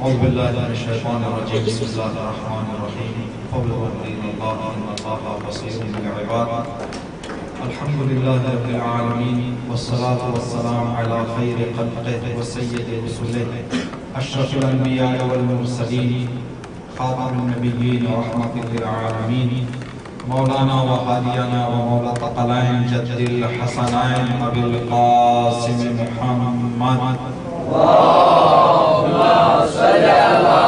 أعوذ بالله من الشيطان الرجيم بسم الله الرحمن الرحيم قل إن الله بصير بالعباد الحمد لله رب العالمين والصلاة والسلام على خير خلقه وسيد رسله أشرف الأنبياء والمرسلين خاتم النبيين ورحمة للعالمين مولانا وهادينا ومولى الثقلين جد الحسنين أبي القاسم محمد اللهم صل على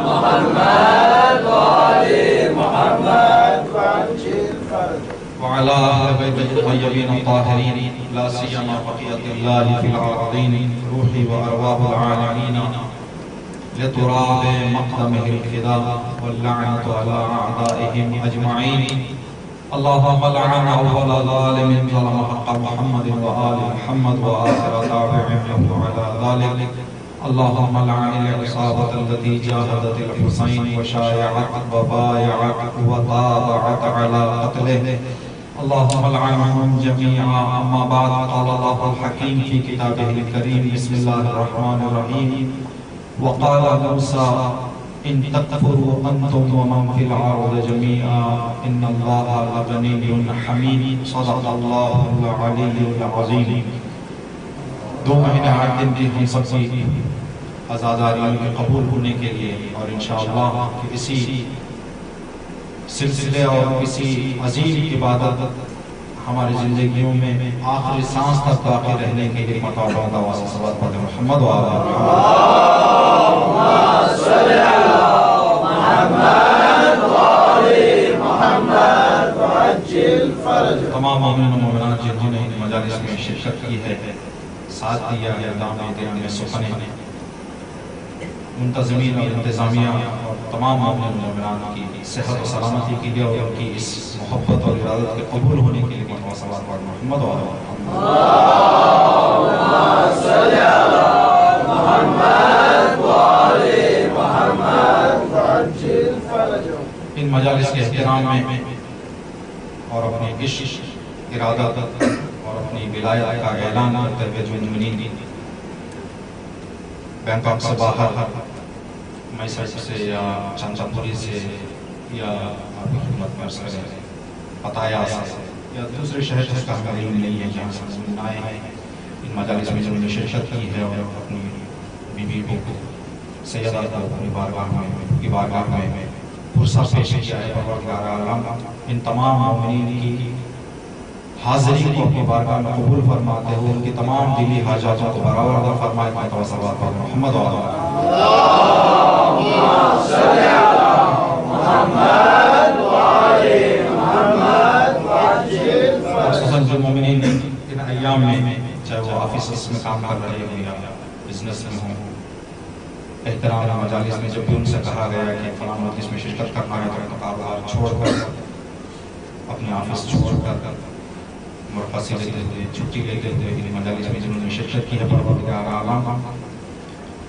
محمد وآل محمد وعلى أهل بيته الطيبين الطاهرين لا سيما بقية الله في الأرضين روحي وأرواح العالمين لتراب مقدمه الخداع واللعنة على أعدائهم أجمعين اللهم لعن أول ظالم ظلم حق محمد وآل محمد وآخر تابع له على ذلك اللهم لعن العصابة التي جاهدت الحسين وشايعت وبايعت وطابعت على قتله اللهم لعنهم جميعا أما بعد قال الله الحكيم في كتابه الكريم بسم الله الرحمن الرحيم وقال موسى إن تكفروا أنتم ومن في الأرض جميعا إن الله لغني حميد صدق الله العلي العظيم 2 مہینے 8 دن کی ہم سب کی عزاداریوں کے قبول ہونے کے لیے اور انشاءاللہ اسی سلسلے اور اسی عظیم عبادت ہماری زندگیوں میں آخری سانس تک باقی رہنے کے لیے مطالبہ دعا سے صلوات پڑھتے محمد و آل محمد تمام مومنین و مومنات جنہوں نے مجالس میں شرکت کی ہے ساتھ دیا ہے دام دینے میں سخن منتظمین اور انتظامیہ اور تمام مومنین و مومنات کی صحت و سلامتی کے لیے اور ان کی اس محبت اور ارادت کے قبول ہونے کے لیے صلوات پڑھ محمد و آل محمد ان مجالس کے احترام میں اور اپنی عشق ارادت اور اپنی ولایت کا اعلان کرتے ہوئے جو منین بینکاک سے باہر میسر سے یا چانچاپوری سے یا آپ کی خدمت میں عرض کریں پتایا سے یا دوسرے شہر جس کا ہمیں علم نہیں ہے جہاں سے ہم آئے ہیں ان مجالس میں جو نے شرکت کی ہے اور اپنی بیوی کو سیدہ کو اپنی بارگاہ میں پرسہ پیش کیا ہے پروردگار عالم ان تمام مومنین کی حاضری کو اپنی بارگاہ میں قبول فرماتے ہوئے ان کی تمام دلی حاجاتوں کو برآورد فرمائے صلوات پڑھ محمد و آل خصوصاً جو مومنین ان ایام میں چاہے وہ آفیسز میں کام کر رہے ہوں یا بزنس میں ہوں احترام مجالس میں جب بھی ان سے کہا گیا ہے کہ فلاں مجلس میں شرکت کرنا ہے تو کاروبار چھوڑ کر اپنے آفس چھوڑ کر مرخصی لیتے ہوئے چھٹی لیتے ہوئے ان مجالس میں جنہوں نے شرکت کی ہے پروردگار عالم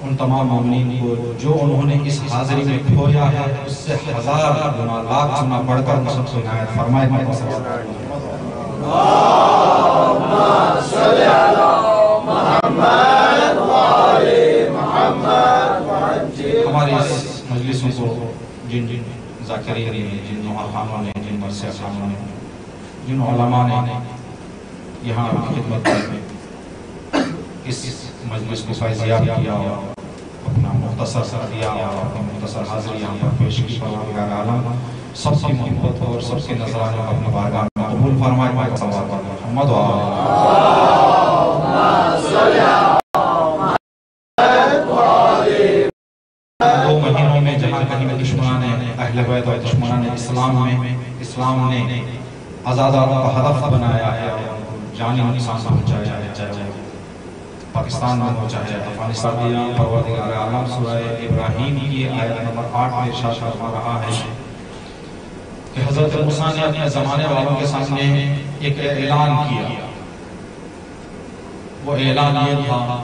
ان تمام مومنین کو جو انہوں نے اس حاضری میں کھویا ہے اس سے 1000 گنا لاکھ گنا بڑھ کر سب سے عنایت فرمائے اللہم صل علی محمد وآل محمد ہماری اس مجلسوں کو جن ذاکرین نے جن نوحانوں نے جن مرسیہ خانوں نے جن علماء نے یہاں خدمت میں اس مجلس کو فیضیاب کیا اور اپنا مختصر سر دیا اور اپنا مختصر حاضری یہاں پر پیش کی پروردگار عالم سب کی محبت اور سب کے نظرانے کو اپنے بارگاہ میں قبول فرمائے صلوات پڑھ محمد و آل دو مہینوں میں جہاں کہیں دشمنان اہل بیت اور دشمنان اسلام نے آزادات کا ہدف بنایا ہے جانی نقصان پہنچایا ہے چاہے پاکستان میں ہو چاہے افغانستان میں پروردگار عالم سورہ ابراہیم کی آیت نمبر 8 میں ارشاد فرما رہا ہے کہ حضرت موسیٰ نے اپنے زمانے والوں کے سامنے ایک اعلان کیا وہ اعلان یہ تھا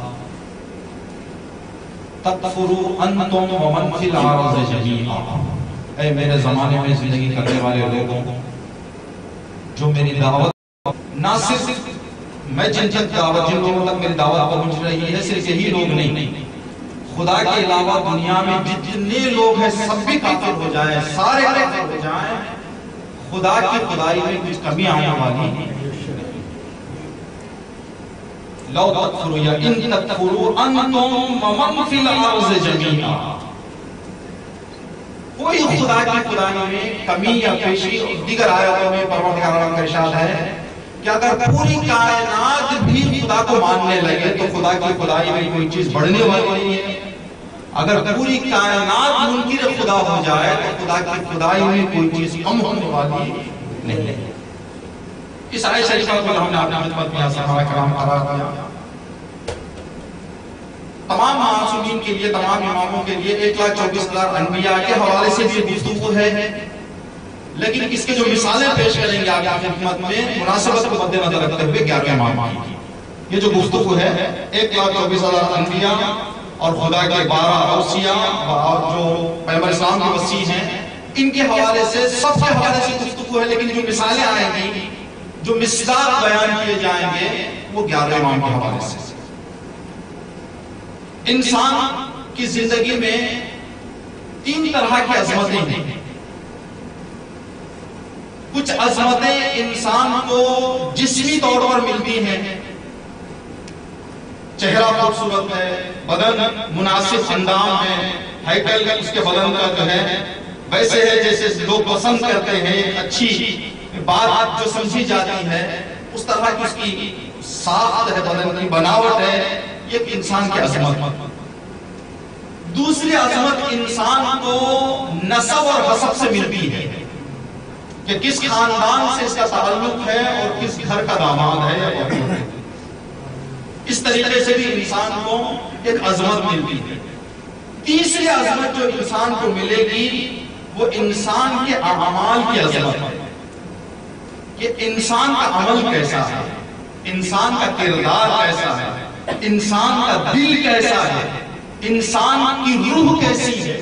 تکفروا انتم ومن فی الارض جمیعا اے میرے زمانے میں زندگی کرنے والے لوگوں جو میری دعوت نہ صرف میں جن لوگوں تک میری دعوت پہنچ رہی ہے صرف یہی لوگ نہیں خدا کے علاوہ دنیا میں جتنے لوگ ہیں سب بھی کافر ہو جائیں، سارے کافر ہو جائیں، خدا کی خدائی میں کچھ کمی آنے والی نہیں۔ لو تکفروا یا ان تکفروا انتم ومن فی الارض جمیعا، کوئی خدا کی خدائی میں کمی یا پیشی۔ دیگر آیاتوں میں پروردگار عالم کا ارشاد ہے کہ اگر پوری کائنات بھی خدا کو ماننے لگے تو خدا کی خدائی میں کوئی چیز بڑھنے والی نہیں ہے۔ اگر پوری کائنات منکر خدا ہو جائے تو خدا کی خدائی میں کوئی چیز کم ہونے والی نہیں ہے۔ اس آیت شریفہ کو ہم نے اپنے خدمت میں صحابہ کرام قرار دیا۔ تمام معصومین کے لیے، تمام اماموں کے لیے 1,24,000 انبیاء کے حوالے سے بھی گفتگو ہے، لیکن اس کے جو مثالیں پیش کریں گے آپ کی خدمت میں مناسبت کو مد نظر رکھتے ہوئے 11 امام کی یہ جو گفتگو ہے 1,24,000 انبیاء اور خدا کے 12 اوصیاء اور جو پیغمبر اسلام کے وصی ہیں، ان کے حوالے سے سب کے حوالے سے گفتگو ہے، لیکن جو مثالیں آئیں گی، جو مصداق بیان کیے جائیں گے، وہ 11 امام کے حوالے سے۔ انسان کی زندگی میں 3 طرح کی عظمتیں ہیں۔ کچھ عظمتیں انسان کو جسمی طور پر ملتی ہیں، چہرہ خوبصورت ہے، بدن مناسب اندام ہے، ہیکل اس کے بدن کا جو ہے ویسے ہے جیسے لوگ پسند کرتے ہیں، اچھی بات جو سمجھی جاتی ہے اس طرح کی اس کی ساخت ہے، بدن کی بناوٹ ہے، یہ انسان کی عظمت۔ دوسری عظمت انسان کو نسب اور حسب سے ملتی ہے کہ کس خاندان سے اس کا تعلق ہے اور کس گھر کا داماد ہے یا بہو ہے۔ اس طریقے سے بھی انسان کو ایک عظمت ملتی ہے۔ تیسری عظمت جو انسان کو ملے گی وہ انسان کے اعمال کی عظمت ہے کہ انسان کا عمل کیسا ہے، انسان کا کردار کیسا ہے، انسان کا دل کیسا ہے، انسان کی روح کیسی ہے۔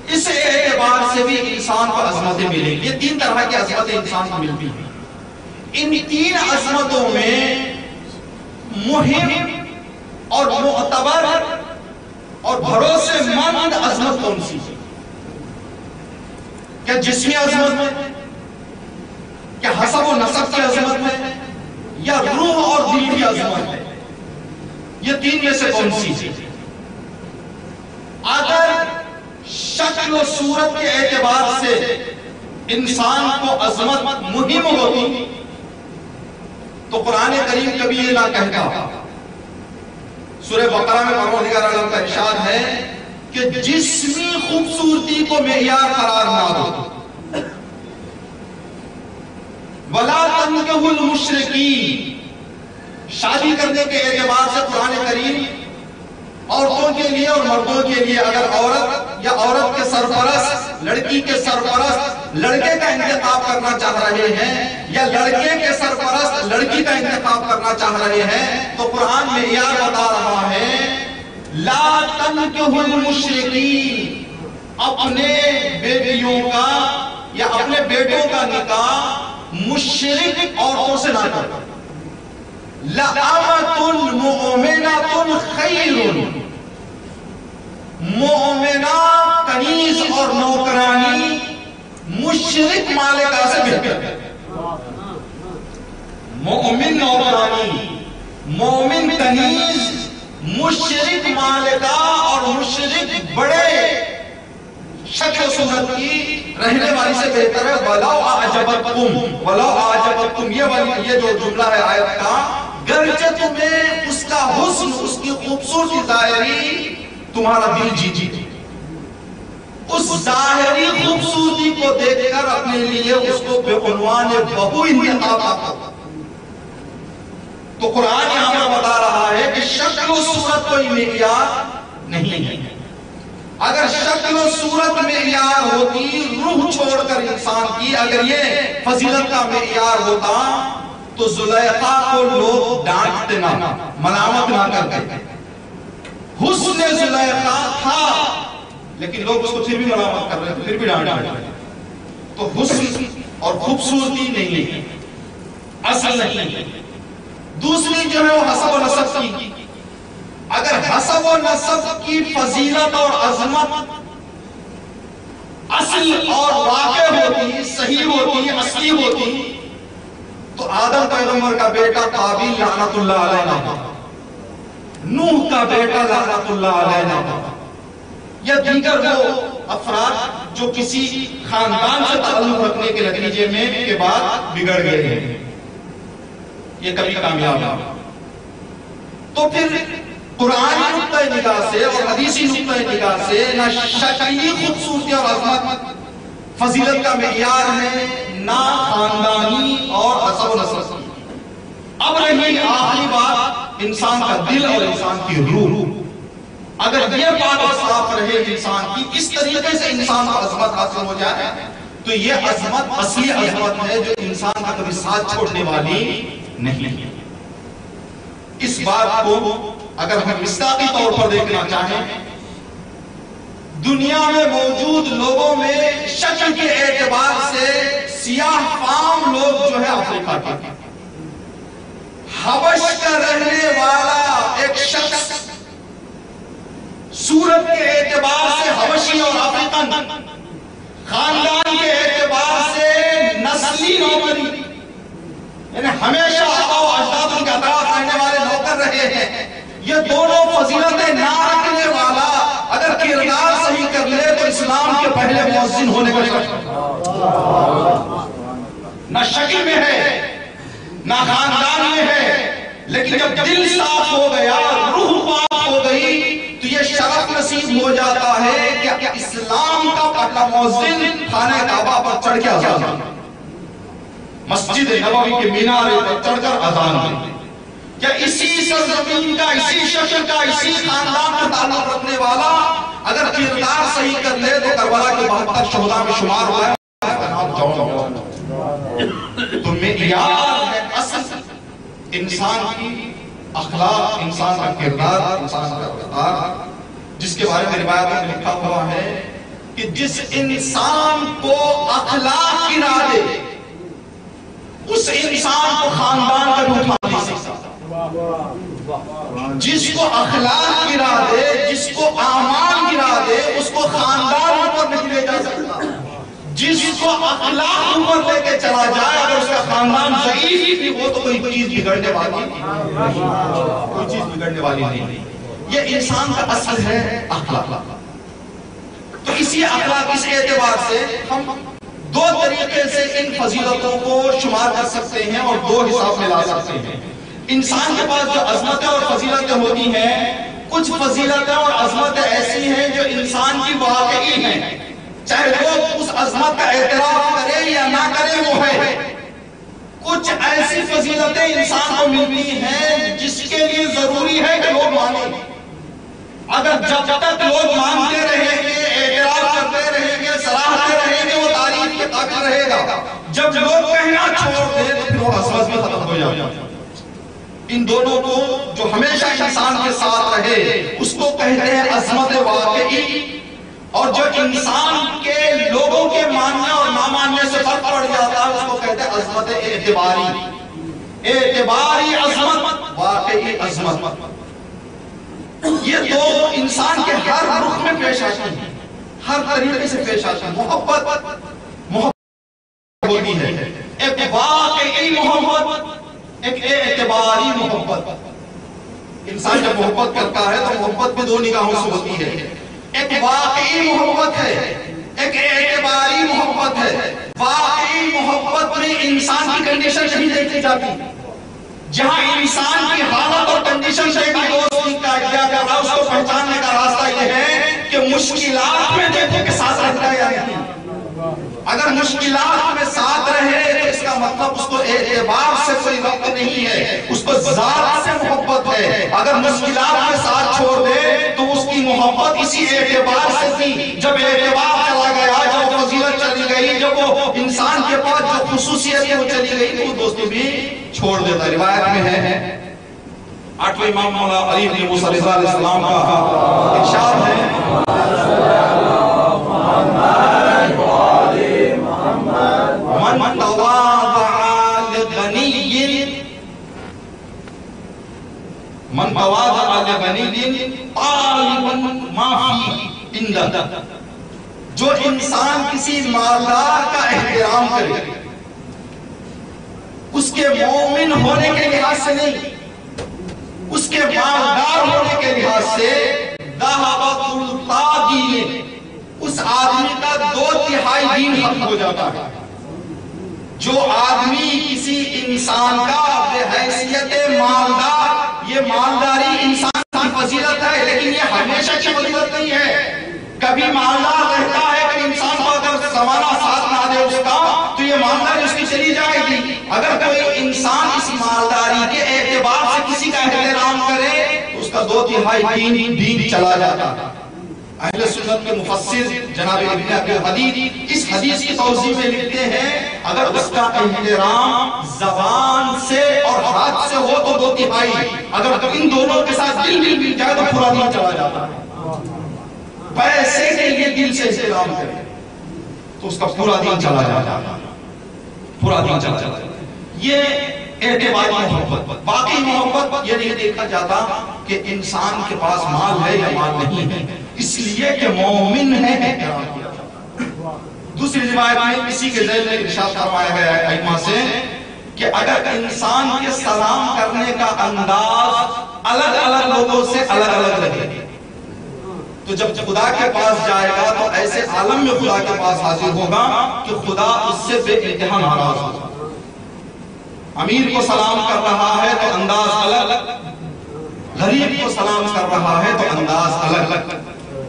اس اعتبار سے بھی انسان کو عظمتیں ملیں گی۔ یہ 3 طرح کی عظمتیں انسان کو ملتی ہیں۔ ان 3 عظمتوں میں مہم اور معتبر اور بھروسے مند عظمت کون سی ہے؟ کیا جسمی عظمت ہے، کیا حسب و نسب کی عظمت ہے، یا روح اور دل کی عظمت ہے؟ یہ 3 میں سے کون سی ہے؟ اگر شکل و صورت کے اعتبار سے انسان کو عظمت مہم ہوتی تو قرآن کریم کبھی یہ نہ کہتا۔ سورہ بقرہ میں پروردگار عالم کا ارشاد ہے کہ جسمی خوبصورتی کو معیار قرار نہ دو، وَلَا تَنكِحُوا الْمُشْرِكِينَ۔ شادی کرنے کے اعتبار سے قرآن کریم عورتوں کے لیے اور مردوں کے لیے اگر عورت یا عورت کے سرپرست، لڑکی کے سرپرست لڑکے کا انتخاب کرنا چاہ رہے ہیں یا لڑکے کے سرپرست لڑکی کا انتخاب کرنا چاہ رہے ہیں تو قرآن معیار بتا رہا ہے لا تنکحوا المشرکین، اپنے بیٹیوں کا یا اپنے بیٹوں کا نکاح مشرک عورتوں سے نہ کرو۔ لَأَمَةٌ مُؤْمِنَةٌ خَيْرٌ، مومنہ کنیز اور نوکرانی مشرک مالکہ سے بہتر ہے۔ مومن نوکرانی، مومن کنیز مشرک مالکہ اور مشرک بڑے شکل و صورت کی رہنے والی سے بہتر ہے۔ وَلَوْ أَعْجَبَتْكُمْ، وَلَوْ أَعْجَبَتْكُمْ، یہ جو جملہ ہے آیت کا، گرچہ تمہیں اس کا حسن، اس کی خوبصورتی ظاہری تمہارا دل جیتی، اس ظاہری خوبصورتی کو دیکھ کر اپنے لیے اس کو بے عنوان بہو انتخاب کرو۔ تو قرآن یہاں پر بتا رہا ہے کہ شکل و صورت کوئی معیار نہیں ہے۔ اگر شکل و صورت معیار ہوتی، روح چھوڑ کر انسان کی اگر یہ فضیلت کا معیار ہوتا تو زلیخا کو لوگ ڈانٹتے نہ، ملامت نہ کرتے۔ حسن زلیخا تھا لیکن لوگ اس کو پھر بھی ملامت کر رہے ہیں، پھر بھی ڈانٹ رہے ہیں۔ تو حسن اور خوبصورتی نہیں ہے، اصل نہیں ہے۔ دوسری جو ہے وہ حسب و نسب کی۔ اگر حسب و نسب کی فضیلت اور عظمت اصل اور واقع ہوتی، صحیح ہوتی، اصلی ہوتی، تو آدم پیغمبر کا بیٹا قابیل لعنت اللہ علیہ نہ ہوتا، نوح کا بیٹا لعنت اللہ علیہ نہ ہوتا، یا دیگر وہ افراد جو کسی خاندان سے تعلق رکھنے کے نتیجے میں کے بعد بگڑ گئے ہیں، یہ کبھی کامیاب نہ ہو۔ تو پھر قرآنی نقطۂ نگاہ سے اور حدیثی نقطۂ نگاہ سے نہ شکلی خوبصورتی اور عظمت فضیلت کا معیار ہے، نہ خاندانی اور حسب و نسب۔ اب رہی آخری بات انسان کا دل اور انسان کی روح۔ اگر یہ بات صاف رہے انسان کی، اس طریقے سے انسان کو عظمت حاصل ہو جائے، تو یہ عظمت اصلی عظمت ہے جو انسان کا کبھی ساتھ چھوڑنے والی نہیں ہے۔ اس بات کو اگر ہم مصداقی طور پر دیکھنا چاہیں، دنیا میں موجود لوگوں میں شکل کے اعتبار سے سیاہ فام لوگ جو ہے افریقہ کے، حبش کا رہنے والا ایک شخص صورت کے اعتبار سے حبشی اور افریقن، خاندان کے اعتبار سے نسلی نوکری، یعنی ہمیشہ آبا و اجداد ان کے اطراف رہنے والے نوکر رہے ہیں، یہ دونوں فضیلتیں نہ رکھنے والا اگر کردار صحیح کر لے تو اسلام کے پہلے مؤذن ہونے کا شرط نہ شکل میں ہے نہ خاندان میں ہے، لیکن جب دل صاف ہو گیا، روح پاک ہو گئی، تو یہ شرف نصیب ہو جاتا ہے کہ اسلام کا پہلا مؤذن خانہ کعبہ پر چڑھ کے اذان دے، مسجد نبوی کے مینارے پر چڑھ کر اذان دے۔ کیا اسی سرزمین کا، اسی شکل کا، اسی خاندان کا تعلق رکھنے والا اگر کردار صحیح کر لے تو کربلا کے 72 شہداء میں شمار ہوا ہے؟ تو معیار ہے اصل انسان کی اخلاق، انسان کا کردار، انسان کا کردار، جس کے بارے میں روایتوں میں لکھا ہوا ہے کہ جس انسان کو اخلاق گرا دے اس انسان کو خاندان کا بھی اٹھا نہیں سکتا، جس کو اخلاق گرا دے، جس کو اعمال گرا دے، اس کو خاندان اوپر نہیں لے جا سکتا، جس کو اخلاق اوپر لے کے چلا جائے اگر اس کا خاندان ضعیف بھی ہو تو کوئی چیز بگڑنے والی نہیں، کوئی چیز بگڑنے والی نہیں۔ یہ انسان کا اصل ہے اخلاق۔ تو اسی اخلاق، اس اعتبار سے ہم دو طریقے سے ان فضیلتوں کو شمار کر سکتے ہیں اور دو حساب میں لا سکتے ہیں۔ انسان کے پاس جو عظمتیں اور فضیلتیں ہوتی ہیں، کچھ فضیلتیں اور عظمتیں ایسی ہیں جو انسان کی واقعی ہیں، چاہے وہ اس عظمت کا اعتراف کرے یا نہ کرے وہ ہے۔ کچھ ایسی فضیلتیں انسان کو ملتی ہیں جس کے لیے ضروری ہے کہ لوگ مانیں۔ اگر جب تک لوگ مانتے رہیں گے، اعتراف کرتے رہیں گے، سراہتے رہیں گے، وہ تعریف کے قابل رہے گا۔ جب لوگ کہنا چھوڑ دیں تو پھر وہ عظمت بھی ختم ہو جائے گا۔ ان دونوں کو جو ہمیشہ انسان کے ساتھ رہے اس کو کہتے ہیں عظمت واقعی، اور جو انسان کے لوگوں کے ماننے اور نہ ماننے سے فرق پڑ جاتا ہے اس کو کہتے ہیں عظمت اعتباری، اعتباری عظمت، واقعی عظمت۔ یہ دو انسان کے ہر رخ میں پیش آتی ہیں، ہر طریقے سے پیش آتی ہیں۔ محبت ہوتی ہے، ایک واقعی محبت، ایک اعتباری محبت۔ انسان جب محبت کرتا ہے تو محبت بھی دو نگاہوں سے ہوتی ہے، ایک واقعی محبت ہے، ایک اعتباری محبت ہے۔ واقعی محبت میں انسان کی کنڈیشن نہیں دیکھی جاتی، جہاں انسان کی حالت اور کنڈیشن سے بھی دوستی کا کیا کر رہا، اس کو پہچاننے کا راستہ یہ ہے کہ مشکلات میں دیکھو کہ ساتھ رہتا ہے یا نہیں۔ اگر مشکلات میں ساتھ رہے تو اس کا مطلب اس کو اعتبار سے کوئی ربط نہیں ہے، اس کو ذات سے محبت ہے۔ اگر مشکلات میں ساتھ چھوڑ دے تو اس کی محبت اسی اعتبار سے تھی، جب اعتبار چلا گیا، جب فضیلت چلی گئی، جب وہ انسان کے پاس جو خصوصیت ہے وہ چلی گئی تو وہ دوستی بھی چھوڑ دیتا۔ روایت میں ہے 8ویں امام مولا علی بن موسیٰ رضا علیہ السلام کا ارشاد ہے، من تواضع لغنی جو انسان کسی مالدار کا احترام کرے، اس کے مومن ہونے کے لحاظ سے نہیں، اس کے مالدار ہونے کے لحاظ سے ذہبت الطاغین، اس آدمی کا 2/3 دین ختم ہو جاتا ہے۔ جو آدمی کسی انسان کا بحیثیت مالدار، یہ مالداری انسان کی فضیلت ہے لیکن یہ ہمیشہ کی فضیلت نہیں ہے۔ کبھی مالدار رہتا ہے کہ انسان کو اگر زمانہ ساتھ نہ دے اس کا تو یہ مالداری اس کی چلی جائے گی۔ اگر کوئی انسان اس مالداری کے اعتبار سے کسی کا احترام کرے تو اس کا 2/3 دین چلا جاتا ہے۔ اہل سنت کے مفسر جناب ابن ابی الحدید اس حدیث کی توضیح میں لکھتے ہیں اگر اس کا احترام زبان سے اور ہاتھ سے ہو تو 2/3، اگر ان دونوں کے ساتھ دل مل جائے تو پورا دین چلا جاتا ہے۔ پیسے کے لیے دل سے احترام کرے تو اس کا پورا دین چلا جاتا ہے، پورا دین چلا جاتا ہے۔ یہ اعتباری محبت، باقی محبت یہ نہیں دیکھا جاتا کہ انسان کے پاس مال ہے یا مال نہیں ہے، اس لیے کہ مومن ہے احترام کیا جاتا۔ دوسری روایت میں کسی کے ذیل میں ارشاد فرمایا گیا ہے ائمہ سے کہ اگر انسان کے سلام کرنے کا انداز الگ الگ لوگوں سے الگ الگ لگے تو جب خدا کے پاس جائے گا تو ایسے عالم میں خدا کے پاس حاضر ہوگا کہ خدا اس سے بے انتہا ناراض ہوگا۔ امیر کو سلام کر رہا ہے تو انداز الگ، غریب کو سلام کر رہا ہے تو انداز الگ۔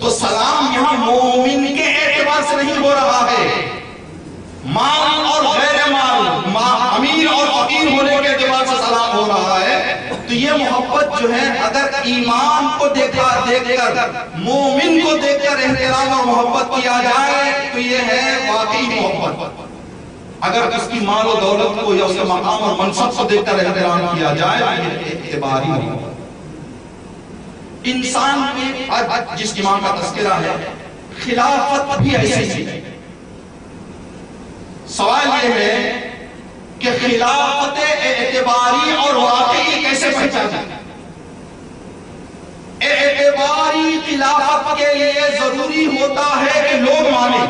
تو سلام یہاں مومن کے اعتبار سے نہیں ہو رہا ہے، مال اور غیر مال، امیر اور فقیر ہونے کے اعتبار سے سلام ہو رہا ہے۔ تو یہ محبت جو ہے اگر ایمان کو دیکھ کر، مومن کو دیکھ کر احترام اور محبت کیا جائے تو یہ ہے واقعی محبت۔ اگر اس کی مال و دولت کو یا اس کے مقام اور منصب کو دیکھ کر احترام کیا جائے تو یہ اعتباری محبت۔ انسان میں آج جس امام کا تذکرہ ہے خلافت بھی ایسی چیز ہے۔ سوال یہ ہے کہ خلافت اعتباری اور واقعی کیسے پہچانا ہے؟ اعتباری خلافت کے لیے ضروری ہوتا ہے کہ لوگ مانیں،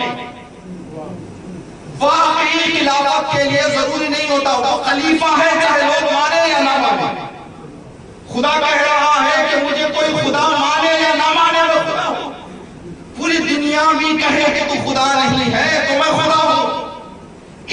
واقعی خلافت کے لیے ضروری نہیں ہوتا، وہ خلیفہ ہے چاہے لوگ مانیں یا نہ مانیں۔ خدا کہہ رہا ہے کہ مجھے کوئی خدا مانے یا نہ مانے میں خدا ہوں، پوری دنیا بھی کہے کہ تو خدا نہیں ہے تو میں خدا ہوں۔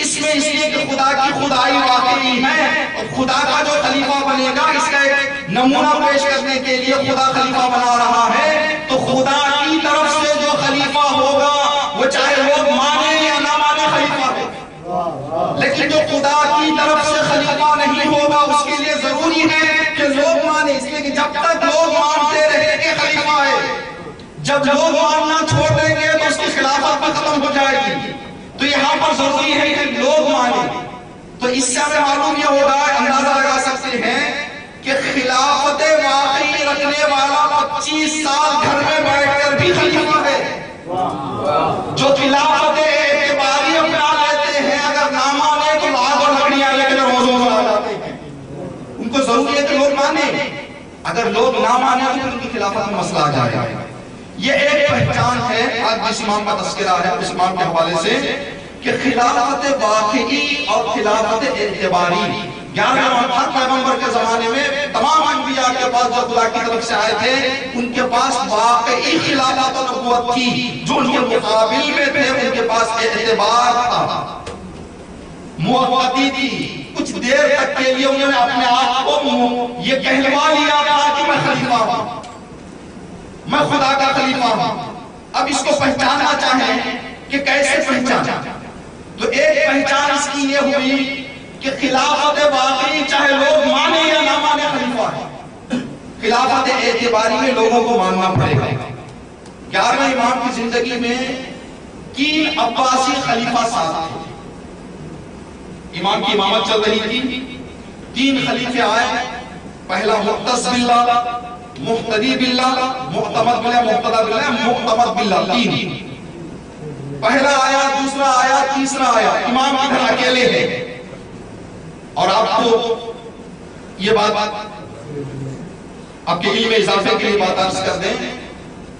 اس لیے کہ خدا کی خدائی واقعی ہے، اور خدا کا جو خلیفہ بنے گا اس کا ایک نمونہ پیش کرنے کے لیے خدا خلیفہ بنا رہا ہے۔ تو خدا کی طرف سے جو خلیفہ ہوگا وہ چاہے لوگ مانے یا نہ مانے خلیفہ ہے، لیکن جو خدا کی طرف سے خلیفہ نہیں ہوگا اس کے لیے ضروری ہے کہ لوگ مانے، اس لیے کہ جب تک لوگ مانتے رہیں گے خلیفہ ہے، جب لوگ ماننا چھوڑ دیں گے تو اس کی خلافت بھی ختم ہو جائے گی۔ تو یہاں پر ضروری ہے کہ لوگ مانیں۔ تو اس سے ہمیں معلوم یہ ہوگا، اندازہ لگا سکتے ہیں کہ خلافت واقعی رکھنے والا 25 سال گھر میں بیٹھ کر بھی خلیفہ ہے۔ جو خلافت اعتباری اپنا لیتے ہیں اگر نہ مانے تو لاکھ اور لکڑیاں لے کے روزوں میں آ جاتے ہیں۔ ان کو ضروری ہے کہ لوگ مانیں، اگر لوگ نہ مانے تو ان کی خلافت میں مسئلہ آ جائے گا۔ یہ ایک پہچان ہے آج جس امام کا تذکرہ ہے اس امام کے حوالے سے کہ خلافت واقعی اور خلافت اعتباری 11 پیغمبر کے زمانے میں تمام انبیاء کے پاس جو خدا کی طرف سے آئے تھے ان کے پاس واقعی خلافت و نبوت تھی، جو ان کے مقابل میں تھے ان کے پاس اعتبار تھا، موقتی تھی، کچھ دیر تک کے لیے انہوں نے اپنے آپ کو یہ کہلوا لیا تھا کہ میں خلیفہ ہوں، میں خدا کا خلیفہ ہوں۔ اب اس کو پہچاننا چاہیں کہ کیسے پہچانا، تو ایک پہچان اس کی یہ ہوئی کہ خلافت واقعی چاہے لوگ مانے یا نہ مانے خلیفہ ہے، خلافت اعتباری میں لوگوں کو ماننا پڑے گا۔ 11ویں امام کی زندگی میں 3 عباسی خلیفہ ساتھ تھے، امام کی امامت چل رہی تھی، 3 خلیفے آئے، پہلا مقتص باللہ، محتدی باللہ، معتمد باللہ، مقتدی باللہ، معتمد باللہ، 3۔ پہلا آیا، دوسرا آیا، تیسرا آیا، امام ادھر اکیلے ہیں۔ اور آپ کو یہ بات آپ کے علم اضافے کے لیے بات عرض کر دیں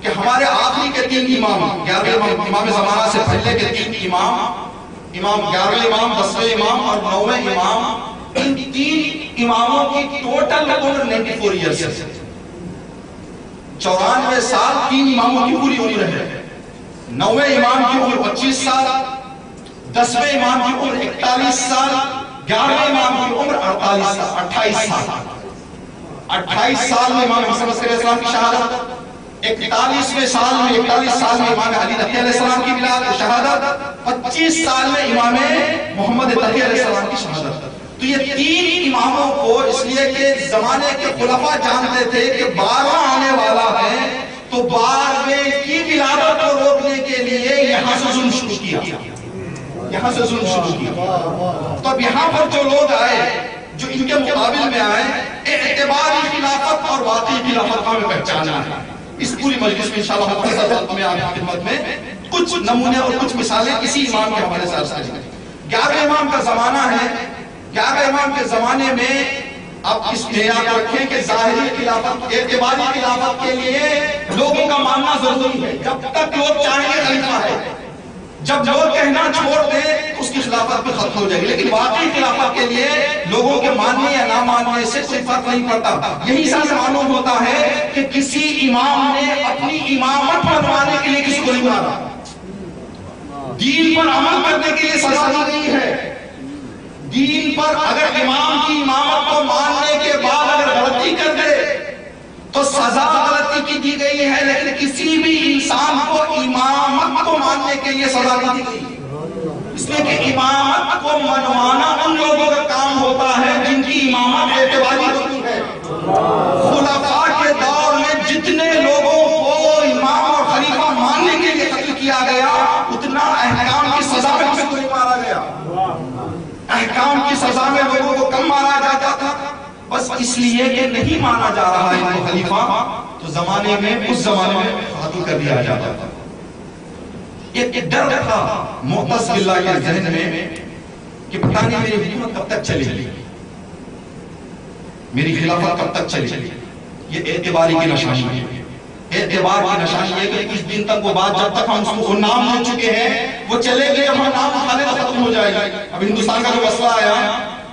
کہ ہمارے آخری کے 3 امام، 11ویں امام زمانہ سے پہلے کے 3 امام، امام 11ویں امام، 10ویں امام اور 9ویں امام، ان 3 اماموں کی ٹوٹل عمر 94 ایئرز ہے۔ 94 سال 3 اماموں کی پوری عمر ہے۔ 9ویں امام کی عمر 25 سال، 10ویں امام کی عمر 41 سال، 11ویں امام کی عمر 28 سال۔ 28 سال میں امام حسن علیہ السلام کی شہادت، 41 سال میں امام علی علیہ السلام کی شہادت، 25 سال میں امام محمد تقی علیہ السلام کی شہادت۔ تو یہ 3 اماموں کو اس لیے کہ زمانے کے خلفاء جانتے تھے کہ 12 آنے والا ہے، تو 12ویں کی ولادت کو روکنے کے لیے یہاں سے ظلم شروع کیا، یہاں سے ظلم شروع کیا۔ تو اب یہاں پر جو لوگ آئے، جو ان کے مقابل میں آئے، اعتباری خلافت اور واقعی خلافت کا ہمیں پہچانا ہے۔ اس پوری مجلس میں انشاءاللہ میں آپ کی خدمت میں کچھ نمونے اور کچھ مثالیں اسی امام کے حوالے سے عرض کریں گے۔ 11ویں امام کا زمانہ ہے۔ 11ویں امام کے زمانے میں اب اس میں یاد رکھیں کہ ظاہری خلافت، اعتباری خلافت کے لیے لوگوں کا ماننا ضروری ہے۔ جب تک لوگ چاہیں گے خلیفہ ہے، جب لوگ کہنا چھوڑ دیں اس کی خلافت بھی ختم ہو جائے گی۔ لیکن واقعی خلافت کے لیے لوگوں کے ماننے یا نہ ماننے سے کوئی فرق نہیں پڑتا۔ یہی ساتھ معلوم ہوتا ہے کہ کسی امام نے اپنی امامت منوانے کے لیے کسی کو نہیں مارا، دین پر عمل کرنے کے لیے سزا نہیں ہے۔ دین پر اگر امام کی امامت کو ماننے کے بعد اگر غلطی کر دے تو سزا غلطی کی دی گئی ہے، لیکن کسی بھی انسان کو امامت کو ماننے کے لیے سزا نہیں دی گئی۔ اس لیے کہ امامت کو منوانا ان لوگوں کا کام ہوتا ہے جن کی امامت اعتباری ہوتی ہے۔ خلفاء کے دور میں جتنے لوگوں کو امام اور خلیفہ ماننے کے لیے قتل کیا گیا، اتنا احکام کی سزا میں کسی کو نہیں مارا گیا۔ احکام کی سزا میں لوگوں کو کم مارا جاتا تھا، بس اس لیے کہ نہیں مانا جا رہا ہے ان کو خلیفہ، تو زمانے میں اس زمانے میں قتل کر دیا جاتا تھا۔ ایک ڈر تھا معتز باللہ کے ذہن میں کہ پتہ نہیں میری حکومت کب تک چلے گی، میری خلافت کب تک چلے گی۔ یہ اعتباری کی نشانی ہے۔ اعتبار کی نشانی ہے کہ اس دن تک وہ بات، جب تک ہم اس کو نام لے چکے ہیں وہ چلے گی، جب ہم نام اٹھانے تو ختم ہو جائے گی۔ اب ہندوستان کا جو مسئلہ آیا،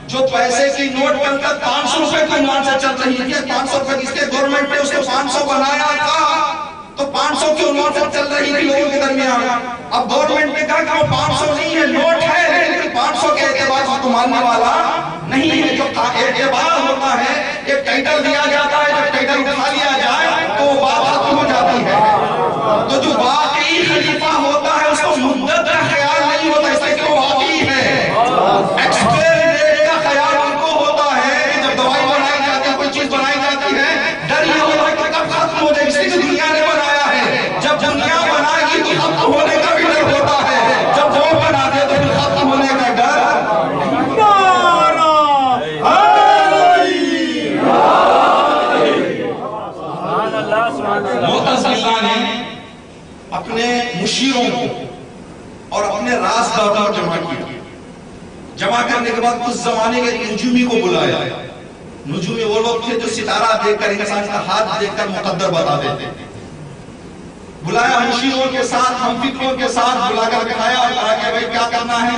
جو پیسے کی نوٹ کل تک 500 روپے کے عنوان سے چل رہی ہے، 500 روپے اس کے گورنمنٹ نے اس کو 500 بنایا تھا تو 500 کے عنوان سے چل رہی تھی لوگوں کے درمیان۔ اب گورنمنٹ نے کہا کہ وہ 500 نہیں ہے، نوٹ ہے، لیکن 500 کے اعتبار سے تو ماننے والا نہیں ہے۔ جو اعتبار ہوتا ہے ایک ٹائٹل دیا جاتا ہے، جب ٹائٹل اٹھا لیا جائے تو وہ بات ختم ہو جاتی ہے۔ تو جو واقعی خلیفہ ہوتا ہے اس کو مدت کا خیال نہیں ہوتا، اس لیے کہ وہ واقعی ہے۔ ایکسپائری ڈیٹ کا خیال ان کو ہوتا ہے کہ جب دوائی بنائی جاتی ہے، کوئی چیز بنائی جاتی ہے، ڈر یہ ہوتا ہے کہ کب ختم ہو جائے، اس لیے کہ دنیا نے بنایا ہے۔ جب دنیا بنائے گی تو ختم ہونے کا بھی ڈر ہوتا ہے، جب وہ بنا دے تو پھر ختم ہونے کا ڈر۔ معتزلہ نے اپنے مشیروں کو اور اپنے رازداروں کو جمع کیا۔ جمع کرنے کے بعد اس زمانے کے نجومی کو بلایا۔ نجومی وہ لوگ تھے جو ستارہ دیکھ کر، انسان کا ہاتھ دیکھ کر مقدر بتا دیتے۔ بلایا مشیروں کے ساتھ، ہم فکروں کے ساتھ بلا کر بٹھایا اور کہا کہ بھائی کیا کرنا ہے؟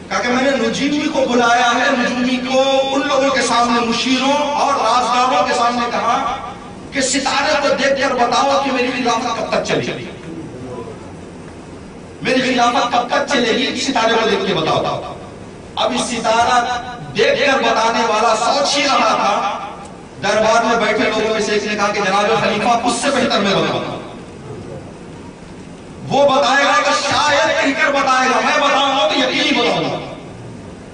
کہا کہ میں نے نجومی کو بلایا ہے۔ نجومی کو ان لوگوں کے سامنے، مشیروں اور رازداروں کے سامنے کہا کہ ستارے کو دیکھ کر بتاؤ کہ میری خلافت کب تک چلے گی، میری خلافت کب تک چلے گی، ستارے کو دیکھ کے بتاؤ۔ اب اس ستارہ دیکھ کر بتانے والا سوچ ہی رہا تھا۔ دربار میں بیٹھے لوگوں میں سے ایک نے کہا کہ جناب خلیفہ اس سے بہتر میں بتاؤں، وہ بتائے گا کہ شاید کہیں کر بتائے گا، میں بتاؤں گا تو یقینی بتاؤں گا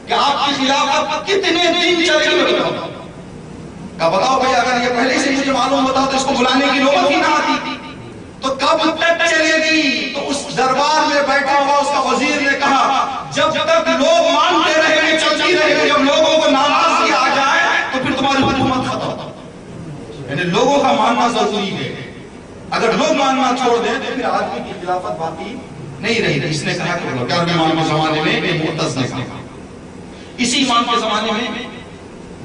کہ آپ کی خلافت کتنے دن چلے گی، بتاؤں۔ کہا بتاؤ بھئی اگر یہ پہلے سے مجھے معلوم ہوتا تو اس کو بلانے کی نوبت ہی نہ آتی، تو کب تک چلے گی؟ تو اس دربار میں بیٹھا ہوا اس کا وزیر نے کہا جب تک لوگ مانتے رہیں گے چلتی رہے گی، جب لوگوں کو ناراضگی آ جائے تو پھر تمہاری حکومت ختم۔ یعنی لوگوں کا ماننا ضروری ہے، اگر لوگ ماننا چھوڑ دیں تو پھر آدمی کی خلافت باقی نہیں رہی گی۔ اس نے کہا کہ 11ویں امام کے زمانے میں معتز نے کہا۔ اسی امام کے زمانے میں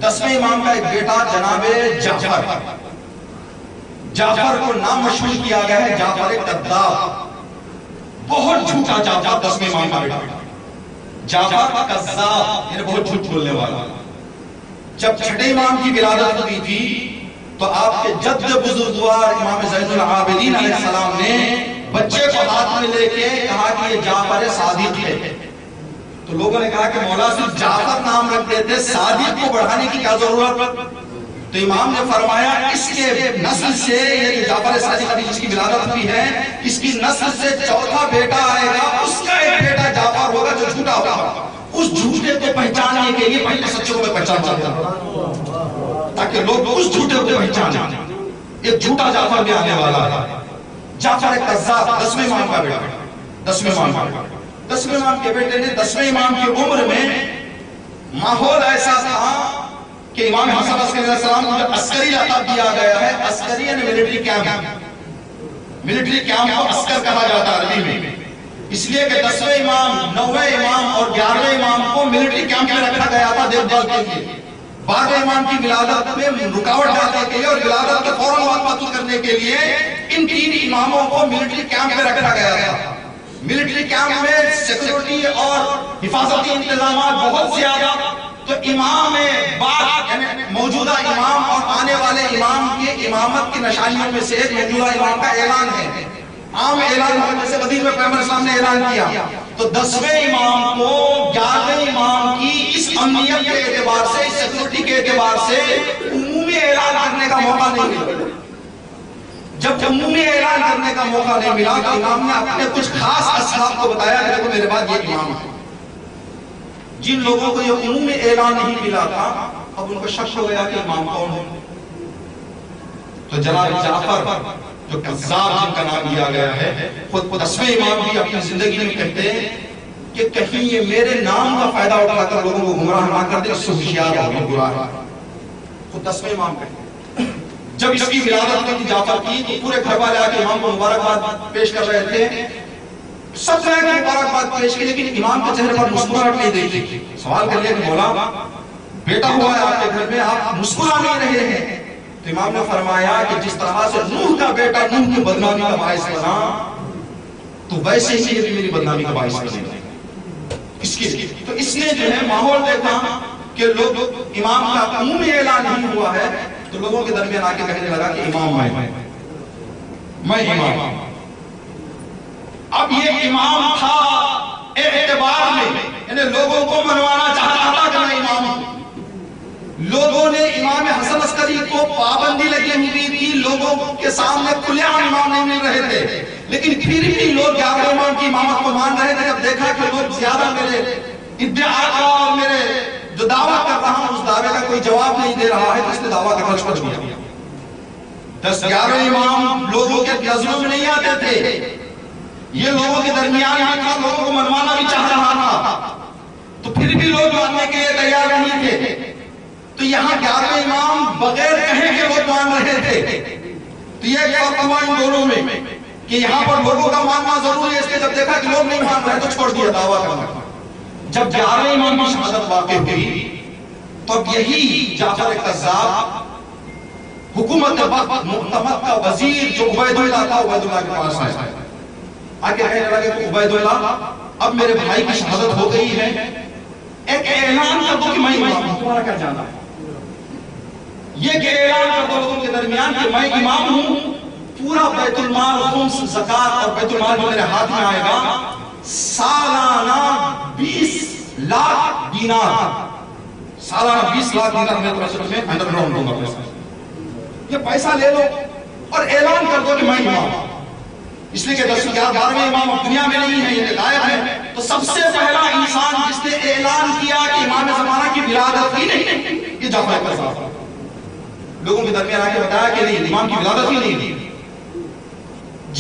10ویں امام کا ایک بیٹا جناب جعفر، جعفر کو نام مشہور کیا گیا ہے جعفر کذاب، بہت جھوٹا جعفر، 10ویں امام کا بیٹا جعفر کذاب، یعنی بہت جھوٹ بولنے والا۔ جب چھٹے امام کی ولادت ہوئی تھی تو آپ کے جد بزرگوار امام زین العابدین علیہ السلام نے بچے کو ہاتھ میں لے کے کہا کہ یہ جعفر صادق ہے۔ تو لوگوں نے کہا کہ مولا صرف جعفر نام رکھ دیتے، صادق کو بڑھانے کی کیا ضرورت؟ تو امام نے فرمایا اس کے نسل سے، یہ جعفر صادق ابھی جس کی ولادت ہوئی ہے، اس کی نسل سے چوتھا بیٹا آئے گا، اس کا ایک بیٹا جعفر ہوگا جو جھوٹا ہوگا۔ اس جھوٹے کو پہچاننے کے لیے پہلے سچے کو پہچان چاہتا ہے تاکہ لوگ اس جھوٹے کو پہچانیں۔ ایک جھوٹا جعفر بھی آنے والا ہے، جعفر کذاب، 10ویں امام کا بیٹا، 10ویں امام کا بیٹا۔ 10ویں امام کے بیٹے نے 10ویں امام کی عمر میں ماحول ایسا تھا کہ امام حسن عسکری علیہ السلام کو عسکری لقب دیا گیا ہے۔ عسکری یعنی ملٹری کیمپ، ملٹری کیمپ کو عسکر کہا جاتا ہے عربی میں، اس لیے کہ 10ویں امام، 9ویں امام اور 11ویں امام کو ملٹری کیمپ میں رکھا گیا تھا دیکھ بھال کے لیے۔ 12ویں امام کی ولادت میں رکاوٹ ڈالنے کے لیے اور ولادت کے فوراً بعد معطل کرنے کے لیے ان 3 اماموں کو ملٹری کیمپ میں رکھا گیا تھا۔ ملٹری کیمپ میں سیکیورٹی اور حفاظتی انتظامات بہت زیادہ، تو امام بعد یعنی موجودہ امام اور آنے والے امام کی امامت کی نشانیوں میں سے ایک موجودہ امام کا اعلان ہے، عام اعلان ہے، جیسے حدیث میں پیغمبر اسلام نے اعلان کیا۔ تو 10ویں امام کو 11ویں امام کی اس امنیت کے اعتبار سے، اس سیکیورٹی کے اعتبار سے عمومی اعلان کرنے کا موقع نہیں ملا۔ جب عمومی اعلان کرنے کا موقع نہیں ملا تو امام نے اپنے کچھ خاص اصحاب کو بتایا کہ دیکھو میرے بعد یہ امام ہے۔ جن لوگوں کو یہ عمومی اعلان نہیں ملا تھا اب ان کو شک ہو گیا کہ امام کون ہے۔ تو جناب جعفر جو کذاب جن کا نام دیا گیا ہے، خود 10ویں امام بھی اپنی زندگی میں کہتے ہیں کہ کہیں یہ میرے نام کا فائدہ اٹھا کر لوگوں کو گمراہ نہ کر دے، اس سے ہوشیار ہو برا ہے۔ خود 10ویں امام کہتے ہیں جب اس کی ولادت ہوئی جعفر کی تو پورے گھر والے آ کے امام کو مبارکباد پیش کر رہے تھے، سب نے مبارکباد پیش کی، لیکن امام کے چہرے پر مسکراہٹ نہیں دیکھی۔ سوال کر لیا کہ مولا بیٹا ہوا ہے آپ کے گھر میں، آپ مسکرا نہیں رہے ہیں۔ تو امام نے فرمایا کہ جس طرح سے نوح کا بیٹا نوح کی بدنامی کا باعث بنا، تو ویسے ہی یہ بھی میری بدنامی کا باعث بنے گا۔ تو اس نے جو ہے ماحول دیکھا کہ لوگ امام کا عمومی اعلان نہیں ہوا ہے، تو لوگوں کے درمیان آ کے کہنے لگا کہ امام میں امام۔ اب یہ امام تھا اعتبار میں، یعنی لوگوں کو منوانا چاہتا تھا کہ میں امام ہوں۔ لوگوں نے امام حسن عسکری کو پابندی لگی ہوئی تھی، لوگوں کے سامنے کھلے عام امام نہیں مل رہے تھے، لیکن پھر بھی لوگ 11ویں امام کی امامت کو مان رہے تھے۔ جب دیکھا کہ لوگ زیادہ میرے ادعا کا اور میرے جو دعویٰ کر رہا ہوں اس دعوے کا کوئی جواب نہیں دے رہا ہے، تو اس نے دعویٰ کرنا چھوڑ دیا۔ 10-11 امام لوگوں کے نظروں میں نہیں آتے تھے، یہ لوگوں کے درمیان میں تھا، لوگوں کو منوانا بھی چاہ رہا تھا، تو پھر بھی لوگ ماننے کے لیے تیار نہیں تھے۔ تو یہاں 11 امام بغیر کہیں کہ لوگ مان رہے تھے، تو یہ ایک فرق ہوا ان دونوں میں کہ یہاں پر لوگوں کا ماننا ضروری ہے، اس لیے جب دیکھا کہ لوگ نہیں مان رہے تو چھوڑ دیا دعویٰ کرنا۔ جب 11 امام کی شہادت واقع ہوئی تو اب یہی جعفر کذاب حکومت وقت معتمد کا وزیر جو عبید اللہ تھا، عبید اللہ کے پاس آیا، آکے کہنے لگے کہ عبید اللہ اب میرے بھائی کی شہادت ہو گئی ہے، ایک اعلان کر دو کہ میں امام ہوں، تمہارا کیا جانا ہے؟ یہ کہ اعلان کر دو لوگوں کے درمیان کہ میں امام ہوں، پورا بیت المال، خمس، زکاة اور بیت المال جو میرے ہاتھ میں آئے گا، سالانہ 20 لاکھ دینار، سالانہ 20 لاکھ دینار میں تمہیں انڈر گراؤنڈ دوں گا پیسہ، یہ پیسہ لے لو اور اعلان کر دو کہ میں امام ہوں۔ اس لیے کہ 12ویں امام اب دنیا میں نہیں ہے، یہ غائب ہے، تو سب سے پہلا انسان جس نے اعلان کیا کہ امام زمانہ کی ولادت ہی نہیں، یہ جعفر کذاب۔ لوگوں کے درمیان آ کے بتایا کہ نہیں، امام کی ولادت ہی نہیں۔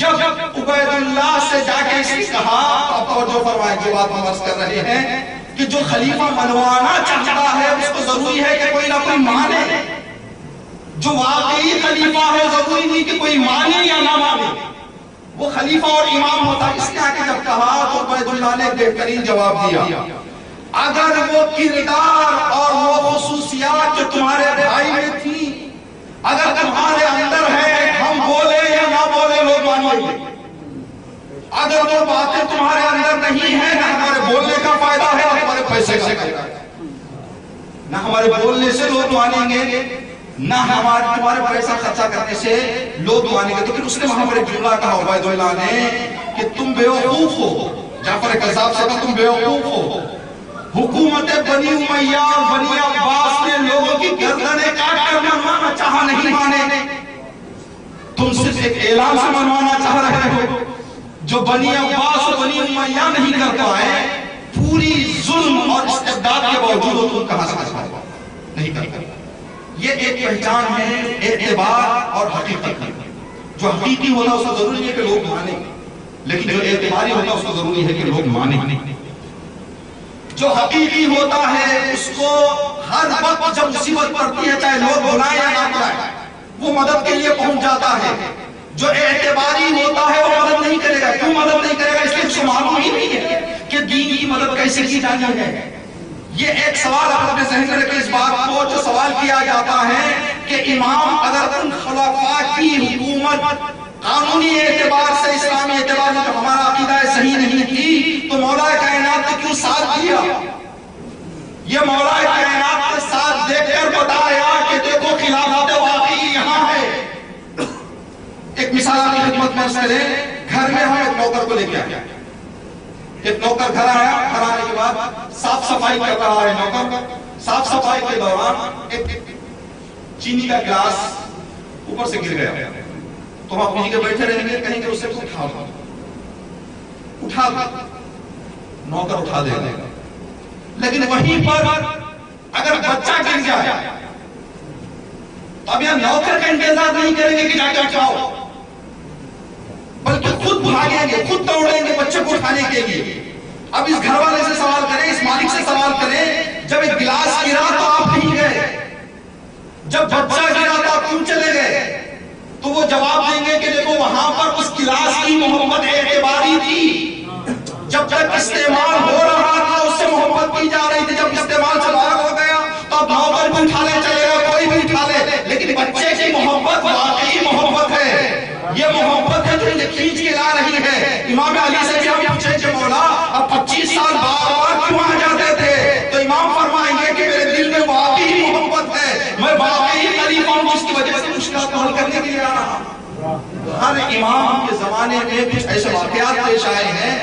جب عبید اللہ سے جا کے اس نے کہا، اب توجہ فرمائیں جو بات ہم عرض کر رہے ہیں کہ جو خلیفہ منوانا چاہتا ہے اس کو ضروری ہے کہ کوئی نہ کوئی مانے، جو واقعی خلیفہ ہے ضروری نہیں کہ کوئی مانے یا نہ مانے، وہ خلیفہ اور امام ہوتا ہے۔ اس نے آ کے جب کہا تو عبید اللہ نے بہترین جواب دیا، اگر وہ کردار اور وہ خصوصیات جو تمہارے بھائی میں تھی اگر تمہارے اندر ہے، ہم بولے یا نہ بولے لوگ مانیں گے. اگر وہ باتیں تمہارے اندر نہیں ہے نہ ہمارے بولنے کا فائدہ ہے اور ہمارے پیسے کا فائدہ ہے. نہ ہمارے بولنے سے لوگ مانیں گے نہ تمہارے پیسہ خرچہ کرنے سے لوگ مانیں گے. تو پھر اس نے وہاں پر ایک جملہ کہا عبید اللہ نے کہ تم بیوقوف ہو. جعفر کذاب سے کہا تم بیوقوف ہو. حکومت بنی امیہ اور بنی عباس نے لوگوں کی گردنیں کاٹ کر منوانا چاہا نہیں مانے. تم صرف ایک اعلان سے منوانا چاہ رہے ہو. جو بنی عباس اور بنی امیہ نہیں کر پائے پوری ظلم اور استبداد کے باوجود تم کہاں سے نہیں کر پائے. یہ ایک پہچان ہے اعتبار اور حقیقت کی. جو حقیقی ہونا اس کو ضروری ہے کہ لوگ مانیں لیکن جو اعتباری ہوتا اس کو ضروری ہے کہ لوگ مانیں. جو حقیقی ہوتا ہے اس کو ہر وقت جب مصیبت پڑتی ہے چاہے لوگ بلائیں یا نہ بلائیں وہ مدد کے لیے پہنچ جاتا ہے. جو اعتباری ہوتا ہے وہ مدد نہیں کرے گا. کیوں مدد نہیں کرے گا؟ اس لیے اس کو معلوم ہی نہیں ہے کہ دین کی مدد کیسے کی جانی ہے. یہ ایک سوال آپ اپنے ذہن میں رکھیں. اس بات کو جو سوال کیا جاتا ہے کہ امام اگر ان خلفاء کی حکومت قانونی اعتبار سے اسلامی اعتبار سے ہمارا عقیدہ صحیح نہیں تھی تو مولا کائنات نے کیوں ساتھ دیا؟ یہ مولا کائنات نے ساتھ دے کر بتایا کہ دیکھو خلافت واقعی یہاں ہے. ایک مثال کی خدمت میں سے گھر میں ہم ایک نوکر کو لے کے آیا. ایک نوکر گھر آیا. گھر آنے کے بعد صاف صفائی کر رہا ہے نوکر. صاف صفائی کے دوران ایک چینی کا گلاس اوپر سے گر گیا. تو آپ وہیں کے بیٹھے رہیں گے کہیں گے اسے اٹھا نوکر اٹھا دے گا. لیکن وہیں پر اگر بچہ گر جائے تو اب یہاں نوکر کا انتظار نہیں کریں گے کہ جا کے اٹھاؤ بلکہ خود بھاگیں گے خود دوڑیں گے بچے کو اٹھانے کے لیے. اب اس گھر والے سے سوال کریں اس مالک سے سوال کریں جب ایک گلاس گرا تو آپ نہیں گئے. جب بچہ گرا تو آپ کیوں چلے گئے؟ تو وہ جواب دیں گے کہ دیکھو وہاں پر اس گلاس کی محبت اعتباری تھی. جب تک استعمال ہو رہا تھا اس سے محبت کی جا رہی تھی. جب استعمال چلا ہو گیا تو اب نوکر بھی اٹھا لے چلے گا کوئی بھی اٹھا لے. لیکن بچے کی محبت واقعی محبت ہے. یہ محبت ہے جو انہیں کھینچ کے لا رہی ہے. امام علی سے بھی ہم پوچھیں کہ مولا اب 25 سال بار بار کیوں آ جاتے تھے؟ تو امام فرمائیں گے کہ میرے دل میں واقعی محبت ہے. میں واقعی قریب ہوں جس کی وجہ سے مشکلات حل کرنے کے لیے آ رہا. ہر امام کے زمانے میں کچھ ایسے واقعات پیش آئے ہیں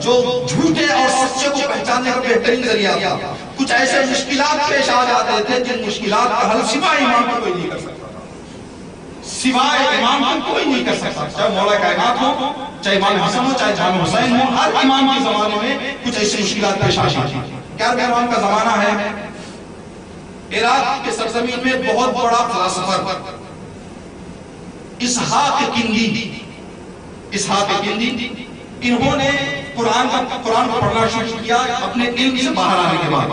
جو جھوٹے اور سچے کو پہچاننے کا بہترین ذریعہ تھا. کچھ ایسے مشکلات پیش آ جاتے تھے جن مشکلات کا حل سوائے امام کو کوئی نہیں کر سکتا. سوائے امام کو کوئی نہیں کر سکتا. چاہے مولا کائنات ہو چاہے امام حسن ہو چاہے امام حسین ہو ہر امام کے زمانے میں کچھ ایسی مشکلات پیش آتی تھی. کیا امام کا زمانہ ہے. عراق کے سرزمین میں بہت بڑا فلسفر اسحاق کندی انہوں نے قرآن کو پڑھنا شروع کیا اپنے علم سے باہر آنے کے بعد.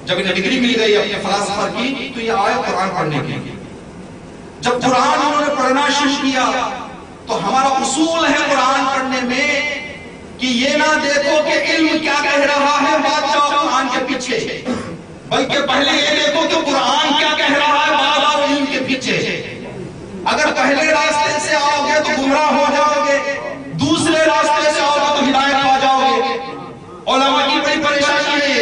جب انہیں ڈگری مل گئی اپنے فلسفہ کی تو یہ آئے قرآن پڑھنے کے لیے. جب قرآن انہوں نے پڑھنا شروع کیا تو ہمارا اصول ہے قرآن پڑھنے میں کہ یہ نہ دیکھو کہ علم کیا کہہ رہا ہے بات جاؤ قرآن کے پیچھے بلکہ پہلے یہ دیکھو کہ قرآن کیا کہہ رہا ہے بات آؤ علم کے پیچھے. اگر پہلے راستے سے آؤ گے تو گمراہ ہو جاؤ گے دوسرے راستے سے آؤ گے تو ہدایت پا جاؤ گے. علماء کی بڑی پریشانی ہے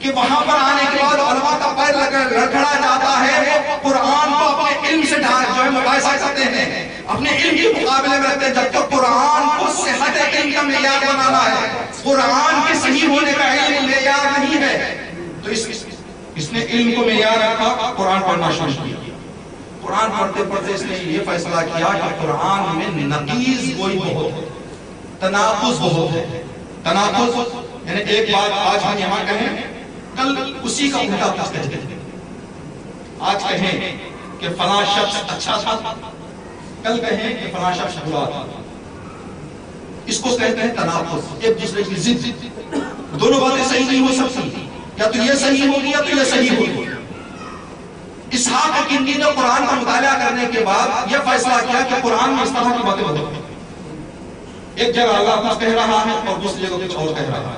کہ وہاں پر آنے کے بعد علماء کا پیر لڑکھڑا جاتا ہے. وہ قرآن کو اپنے علم سے جو ہے مقایسہ کرتے ہیں اپنے علم کے مقابلے میں رکھتے ہیں. جب تک قرآن کو صحت علم کا معیار بنانا ہے قرآن کے صحیح ہونے کا علم معیار نہیں ہے تو اس نے علم کو معیار رکھا. قرآن پڑھنا شروع کیا. قرآن پڑھتے پڑھتے اس نے یہ فیصلہ کیا کہ قرآن میں نقیض کوئی بہت ہے تناقض بہت ہے. تناقض یعنی ایک بات آج ہم یہاں کہیں کل اسی کا الٹا کچھ کہتے ہیں. آج کہیں کہ فلاں شخص اچھا تھا کل کہیں کہ فلاں شخص برا تھا. اس کو کہتے ہیں تناقض. ایک دوسرے کی ضد. دونوں باتیں صحیح نہیں ہو سکتی. یا تو یہ صحیح ہوگی یا تو یہ صحیح ہوگی. اسحاق کندی نے قرآن کا مطالعہ کرنے کے بعد یہ فیصلہ کیا کہ قرآن میں اس طرح کی باتیں ہوتی ہیں. ایک جگہ اللہ کچھ کہہ رہا ہے اور دوسری جگہ کچھ اور کہہ رہا ہے.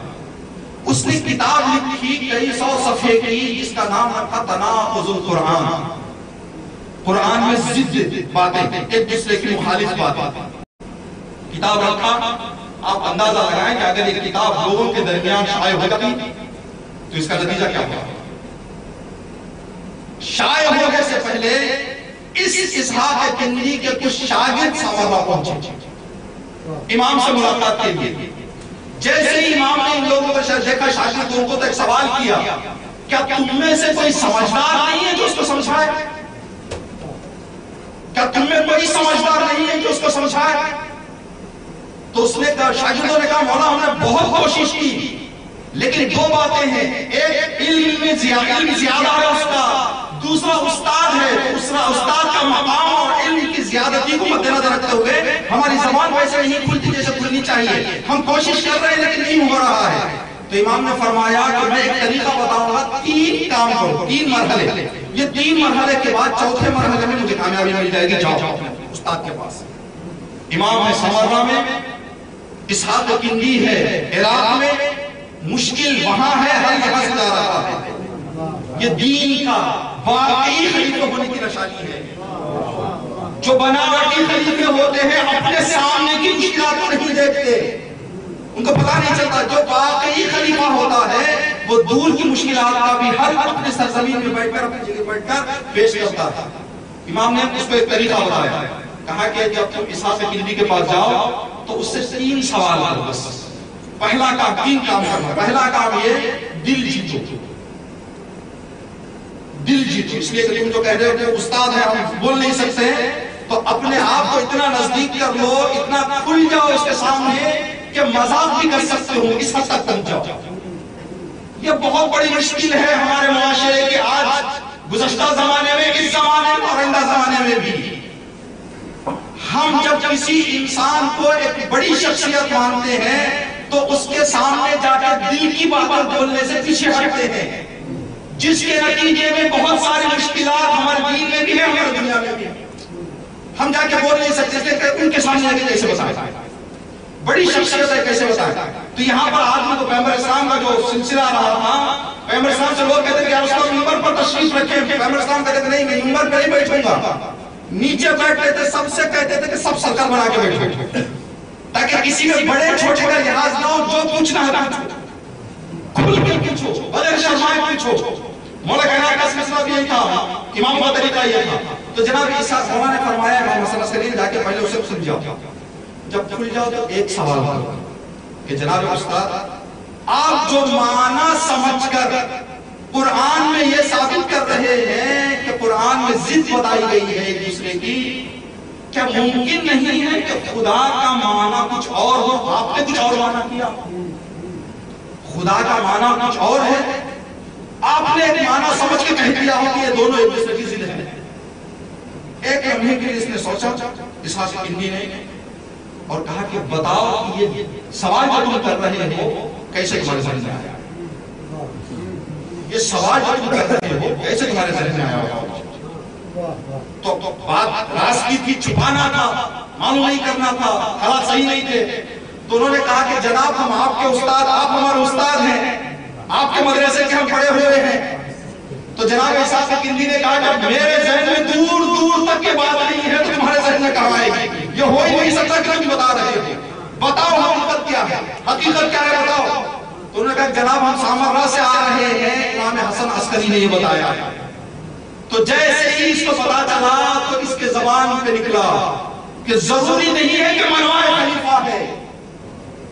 اس نے کتاب لکھی کئی 100 صفحے کی جس کا نام رکھا تناقض القرآن. قرآن میں ضد باتیں، ایک دوسرے کی مخالف باتیں. کتاب رکھا، آپ اندازہ لگائیں کہ اگر یہ کتاب لوگوں کے درمیان شائع ہوتی تو اس کا نتیجہ کیا ہوگا. شائع ہونے سے پہلے اس اسحاق کندی کے کچھ شاگرد سامرا پہنچے امام سے ملاقات کے لیے. جیسے ہی امام نے ان لوگوں کو دیکھا، شاگردوں کو تو ایک سوال کیا، کیا تم میں سے کوئی سمجھدار نہیں ہے جو اس کو سمجھائے؟ کیا تم میں کوئی سمجھدار نہیں ہے جو اس کو سمجھائے؟ تو اس نے کہا، شاگردوں نے کہا، مولا ہم نے بہت کوشش کی لیکن دو باتیں ہیں، ایک علم زیادہ ہے اس کا، دوسرا استاد ہے. دوسرا استاد کا مقام اور علم کی زیادتی کو مد نظر رکھتے ہوئے ہماری زبان ویسے نہیں کھلتی جیسے کھلنی چاہیے. ہم کوشش کر رہے ہیں لیکن نہیں ہو رہا ہے. تو امام نے فرمایا کہ میں ایک طریقہ بتاؤں گا، 3 کام کرو، 3 مرحلے. یہ 3 مرحلے کے بعد چوتھے مرحلے میں مجھے کامیابی مل جائے گی. جاؤ استاد کے پاس. امام ہے سمرہ میں، اسحاق کندی ہے عراق میں، مشکل وہاں ہے، حل یہاں سے جا رہا ہے. یہ دین کا واقعی خلیفہ ہونے کی نشانی ہے. جو بناوٹی خلیفے ہوتے ہیں اپنے سامنے کی مشکلات کو نہیں دیکھتے، ان کو پتہ نہیں چلتا. جو واقعی خلیفہ ہوتا ہے وہ دور کی مشکلات کا بھی حل اپنے سرزمین میں بیٹھ کر، اپنی جگہ بیٹھ کر پیش کرتا ہے. امام نے اس کو ایک طریقہ بتایا، کہا کہ جب تم اسحاق کندی کے پاس جاؤ تو اس سے 3 سوال کرو بس. پہلا کام، 3 کام کرنا. پہلا کام یہ، دل جیتو. دل جیتو، اس لیے کہ تم جو کہہ رہے ہو کہ استاد ہے ہم بول نہیں سکتے، تو اپنے آپ کو اتنا نزدیک کر لو، اتنا کھل جاؤ اس کے سامنے کہ مذاق بھی کر سکتے ہو، اس حد تک پہنچ جاؤ. یہ بہت بڑی مشکل ہے ہمارے معاشرے کے آج، گزشتہ زمانے میں، اس زمانے میں اور آئندہ زمانے میں بھی. ہم جب کسی انسان کو ایک بڑی شخصیت مانتے ہیں تو اس کے سامنے جا کے دل کی باتیں بولنے سے پیچھے ہٹتے ہیں، جس کے نتیجے میں بہت ساری مشکلات ہمارے دین میں بھی ہیں، ہمارے دنیا میں بھی ہیں. ہم جا کے بول نہیں سکتے کہ ان کے سامنے جا کے کیسے بتائیں، بڑی شخصیت ہے کیسے بتائیں. تو یہاں پر آدمی کو پیغمبر اسلام کا جو سلسلہ رہا تھا، پیغمبر اسلام سے لوگ کہتے ہیں کہ یا رسول اللہ منبر پر تشریف رکھیں. پیغمبر اسلام کہتے ہیں نہیں، میں منبر پر نہیں بیٹھوں گا. نیچے بیٹھتے تھے، سب سے کہتے تھے کہ سب سرکل بنا کے بیٹھو تاکہ کسی میں بڑے چھوٹے کا لحاظ نہ ہو. جو پوچھنا ہے کھل کے پوچھو، بغیر شرمائے پوچھو. مولا کائنات کا سلسلہ بھی یہی تھا، امام کا طریقہ یہ تھا. تو جناب عیسیٰ مولا نے فرمایا امام مسئلہ سلیم جا کے پہلے اسے کھل جاؤ. جب کھل جاؤ تو ایک سوال کرو کہ جناب استاد، آپ جو معنی سمجھ کر قرآن میں یہ ثابت کر رہے ہیں کہ قرآن میں ضد بتائی گئی ہے ایک دوسرے کی، کیا ممکن نہیں ہے کہ خدا کا معنی کچھ اور ہو؟ آپ نے کچھ اور معنی کیا، خدا کا معنی کچھ اور ہے، آپ نے ایک معنی سمجھ کے کہہ دیا ہو کہ یہ دونوں ایک دوسرے کی ضد ہیں. ایک لمحے کے لیے اس نے سوچا اسحاق کندی نے اور کہا کہ بتاؤ کہ یہ سوال جو تم کر رہے ہو کیسے تمہارے ذہن میں آیا؟ یہ سوال جو تم کر رہے ہو کیسے تمہارے ذہن میں آیا ہوگا؟ تو بات راز کی تھی، چھپانا تھا، معلوم نہیں کرنا تھا، حالات صحیح نہیں تھے. تو انہوں نے کہا کہ جناب ہم آپ کے استاد، آپ ہمارے استاد ہیں، آپ کے مدرسے کے ہم پڑھے ہوئے ہیں. تو جناب اسحاق کندی نے کہا کہ میرے ذہن میں دور دور تک یہ بات نہیں ہے تو تمہارے ذہن میں کہاں آئے گی؟ یہ ہو ہی نہیں سکتا کہ تم بتا رہے ہو. بتاؤ حقیقت کیا ہے، حقیقت کیا ہے بتاؤ. تو انہوں نے کہا جناب ہم سامرہ سے آ رہے ہیں، امام حسن عسکری نے یہ بتایا. تو جیسے ہی اس کو پتا چلا تو اس کے زبان پہ نکلا کہ ضروری نہیں ہے کہ منوائے خلیفہ ہے.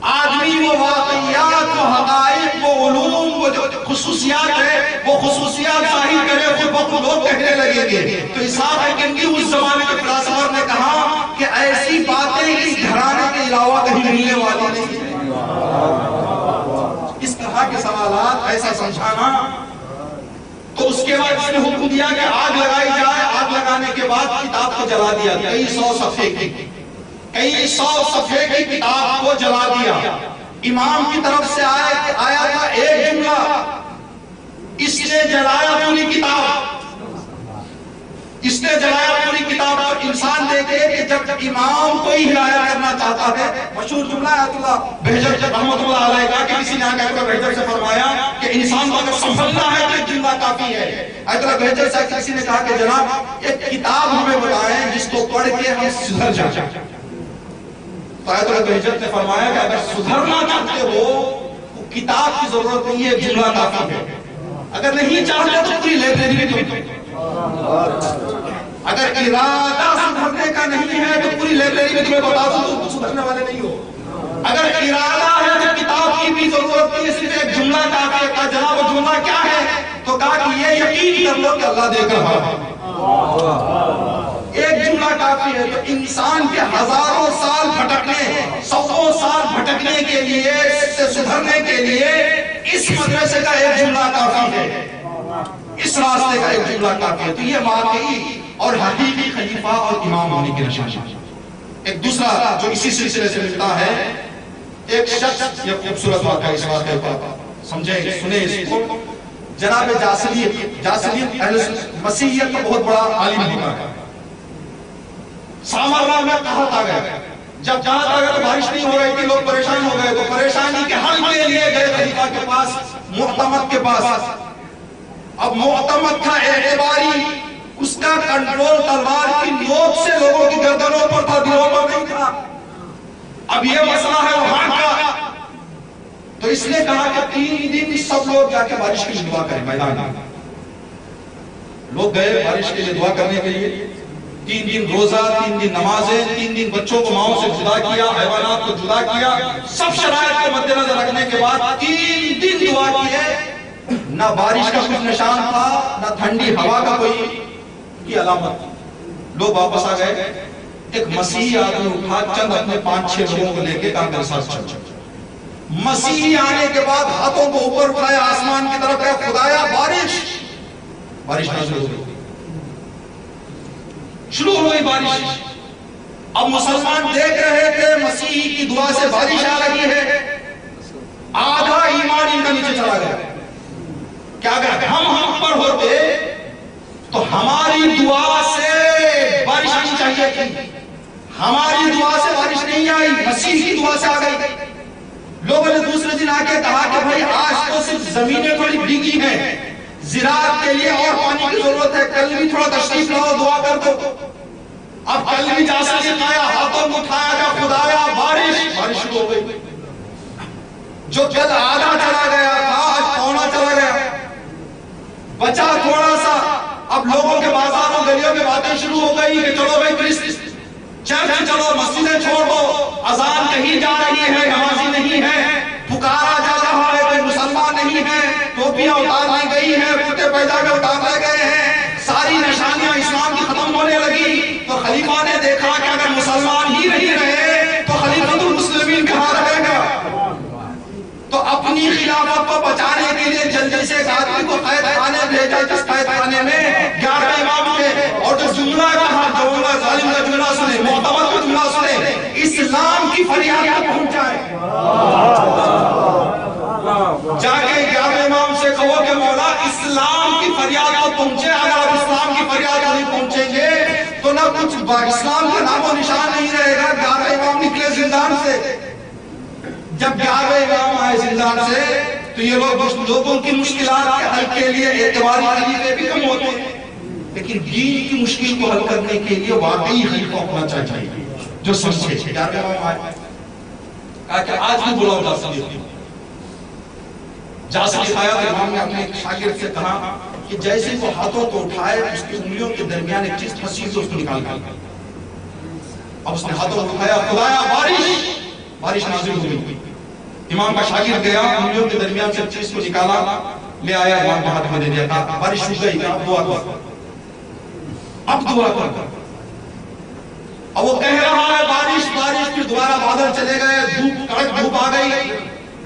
آدمی وہ واقعیات، وہ حقائق، وہ علوم، وہ جو خصوصیات ہے وہ خصوصیات ظاہر کرے، خود بخود لوگ کہنے لگیں گے. تو اسحاق کندی اس زمانے کے فلاسفر نے کہا کہ ایسی باتیں اس گھرانے کے علاوہ کہیں ملنے والی نہیں ہے. اس طرح کے سوالات ایسا سمجھانا. تو اس کے بعد اس نے حکم دیا کہ آگ لگائی جائے. آگ لگانے کے بعد کتاب کو جلا دیا، کئی سو صفحے کی کتاب کو جلا دیا. امام کی طرف سے آیا تھا ایک جملہ، اس نے جلایا پوری کتاب، اس نے جلایا پوری کتاب. اور انسان دیکھے کہ جب امام کوئی ہدایت کرنا چاہتا ہے، مشہور جملہ آیت اللہ بہجت رحمت اللہ علیہ کا کہ کسی نے آگے بہجت سے فرمایا کہ کہ انسان کو اگر سنبھلنا ہے تو ایک جملہ کافی ہے. آیت اللہ بہجت سے کسی نے کہا کہ جناب ایک کتاب ہمیں بتائیں جس کو پڑھ کے ہم سدھر جائیں. تو آیت اللہ بہجت نے فرمایا کہ اگر سدھرنا چاہتے ہو کتاب کی ضرورت نہیں ہے، ایک جملہ کافی ہے. اگر نہیں چاہتے تو پوری لائبریری میں اگر ارادہ سدھرنے کا نہیں ہے تو پوری لائبریری میں تمہیں بتا دوں تو سدھرنے والے نہیں ہو. اگر ارادہ ہے تو کتاب کی بھی ضرورت نہیں ہے، صرف ایک جملہ کافی ہے. کہا جناب وہ جملہ کیا ہے؟ تو کہا کہ یہ یقین کر لو کہ اللہ دیکھ رہا ہے. ایک جملہ کافی ہے. تو انسان کے ہزاروں سال بھٹکنے، سووں سال بھٹکنے کے لیے، سے سدھرنے کے لیے اس مدرسے کا ایک جملہ کافی ہے، اس راستے کا ایک جملہ کافی ہے. تو یہ واقعی اور حقیقی خلیفہ اور امام ہونے کی نشانی. ایک دوسرا جو اسی سلسلے سے ملتا ہے، ایک شخص، یہ خوبصورت واقعہ اس واقعے کا سمجھیں، سنیں اس کو. جناب جاسلیت اہل مسیحیت کا بہت بڑا عالم ہوتا ہے. سامراہ میں قحط آ گیا. جب قحط آ گیا تو بارش نہیں ہو رہی تھی، لوگ پریشان ہو گئے. تو پریشانی کے حل کے لیے گئے خلیفہ کے پاس، معتمد کے پاس. اب معتمد تھا اعتباری، اس کا کنٹرول تلوار کی نوک سے لوگوں کی گردنوں پر تھا، دلوں پر نہیں تھا. اب یہ مسئلہ ہے وہاں کا. تو اس نے کہا کہ 3 دن سب لوگ جا کے بارش کے لیے دعا کریں میدان میں. لوگ گئے بارش کے لیے دعا کرنے کے لیے. 3 دن روزہ، 3 دن نمازیں، 3 دن بچوں کو ماؤں سے جدا کیا، حیوانات کو جدا کیا. سب شرائط کو مد نظر رکھنے کے بعد 3 دن دعا کی ہے. نہ بارش کا کچھ نشان تھا، نہ ٹھنڈی ہوا کا کوئی کی علامت. لوگ واپس آ گئے. ایک مسیحی آدمی اٹھا، چند اپنے 5-6 لوگوں کو لے کے کہا میرے ساتھ چل. مسیحی آنے کے بعد ہاتھوں کو اوپر اٹھایا، آسمان کی طرف کہا خدایا بارش نازل ہو گئی. شروع ہو گئی بارش. اب مسلمان دیکھ رہے تھے مسیحی کی دعا سے بارش آ رہی ہے. آدھا ایمان ان کا نیچے چلا گیا. کیا اگر ہم پر ہوتے تو ہماری دعا سے بارش آنی چاہیے تھی. ہماری دعا سے بارش نہیں آئی، مسیح کی دعا سے آ گئی. لوگوں نے دوسرے دن آ کے کہا کہ بھائی آج تو صرف زمینیں تھوڑی بھیگی ہیں، زراعت کے لیے اور پانی کی ضرورت ہے، کل بھی تھوڑا تشریف لاؤ دعا کر دو. اب کل بھی جاسلیت آیا، ہاتھوں کو اٹھایا گیا خدایا بارش شروع ہو گئی. جو کل آدھا چلا گیا تھا آج پونا چلا گیا، بچا تھوڑا سا. اب لوگوں کے بازاروں گلیوں میں باتیں شروع ہو گئی کہ چلو بھائی چرچ چلو، مسجدیں چھوڑ دو. اذان کہیں جا رہی ہے، نمازی نہیں ہے. پکارا جا رہا ہے، کوئی مسلمان نہیں ہے. ٹوپیاں اتار لی گئی ہیں، کرتے پیجامے اتار لے گئے ہیں. ساری نشانیاں اسلام کی ختم ہونے لگی. تو خلیفہ نے دیکھا کہ اگر مسلمان ہی نہیں رہے تو خلیفۃ المسلمین کہاں رہے گا. تو اپنی خلافت کو بچانے کے لیے جلدی سے ایک آدمی کو قید خانے بھیجا، جس قید خانے میں 11 امام تھے. اور جو جملہ کہا، جو ظالم کا جملہ سنے، معتمد کا جملہ سنے، اسلام کی فریاد پہنچائے. جا کے 11 امام سے کہو کہ مولا اسلام کی فریاد کو پہنچے. اگر آپ اسلام کی فریاد نہیں پہنچیں گے تو نہ کچھ اسلام کا نام و نشان نہیں رہے گا. 11 امام نکلے زندان سے. جب 11 امام آئے زندان سے تو یہ لوگوں کی مشکلات کے حل کے لیے اعتباری خلیفے بھی کم ہوتے ہیں، لیکن دین کی مشکل کو حل کرنے کے لیے واقعی خلیفہ ہونا چاہیے جو سمجھے. 11 امام آئے، کہا کہ آج بھی بلاؤ جاسلیت آیا. تو امام نے اپنے شاگرد سے کہا کہ جیسے وہ ہاتھوں کو اٹھائے اس کی انگلیوں کے درمیان ایک چیز پھنسی تو اس کو نکال کر. اب اس نے ہاتھوں کو اٹھایا، خدایا بارش نازل ہو گئی. امام کا شاگرد گیا، انگلیوں کے درمیان سے چیز کو نکالا، لے آیا، امام کے ہاتھ میں دے دیا. کہا بارش رک گئی، اب دعا کر. اب دعا کر. اب وہ کہہ رہا ہے بارش، پھر دوبارہ بادل چلے گئے، کڑک دھوپ آ گئی.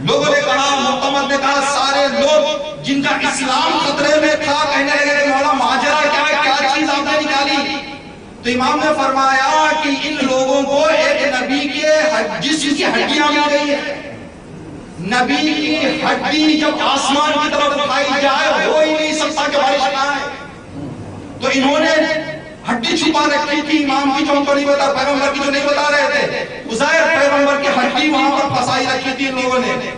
لوگوں نے کہا، معتمد نے کہا، سارے لوگ جن کا اسلام خطرے میں تھا کہنے لگے کہ مولا ماجرا کیا چیز آپ نے نکالی. تو امام نے فرمایا کہ ان لوگوں کو ایک نبی کے جسم کی ہڈیاں مل گئی ہے. نبی کی ہڈی جب آسمان کی طرف اٹھائی جائے ہو ہی نہیں سکتا کہ بارش نہ آئے. تو انہوں نے ہڈی چھپا رکھی تھی، امام کی جو ہم کو نہیں بتا، پیغمبر کی جو نہیں بتا رہے تھے. عزیر پیغمبر کی ہڈی وہاں پر پھنسائی رکھی تھی ان لوگوں نے.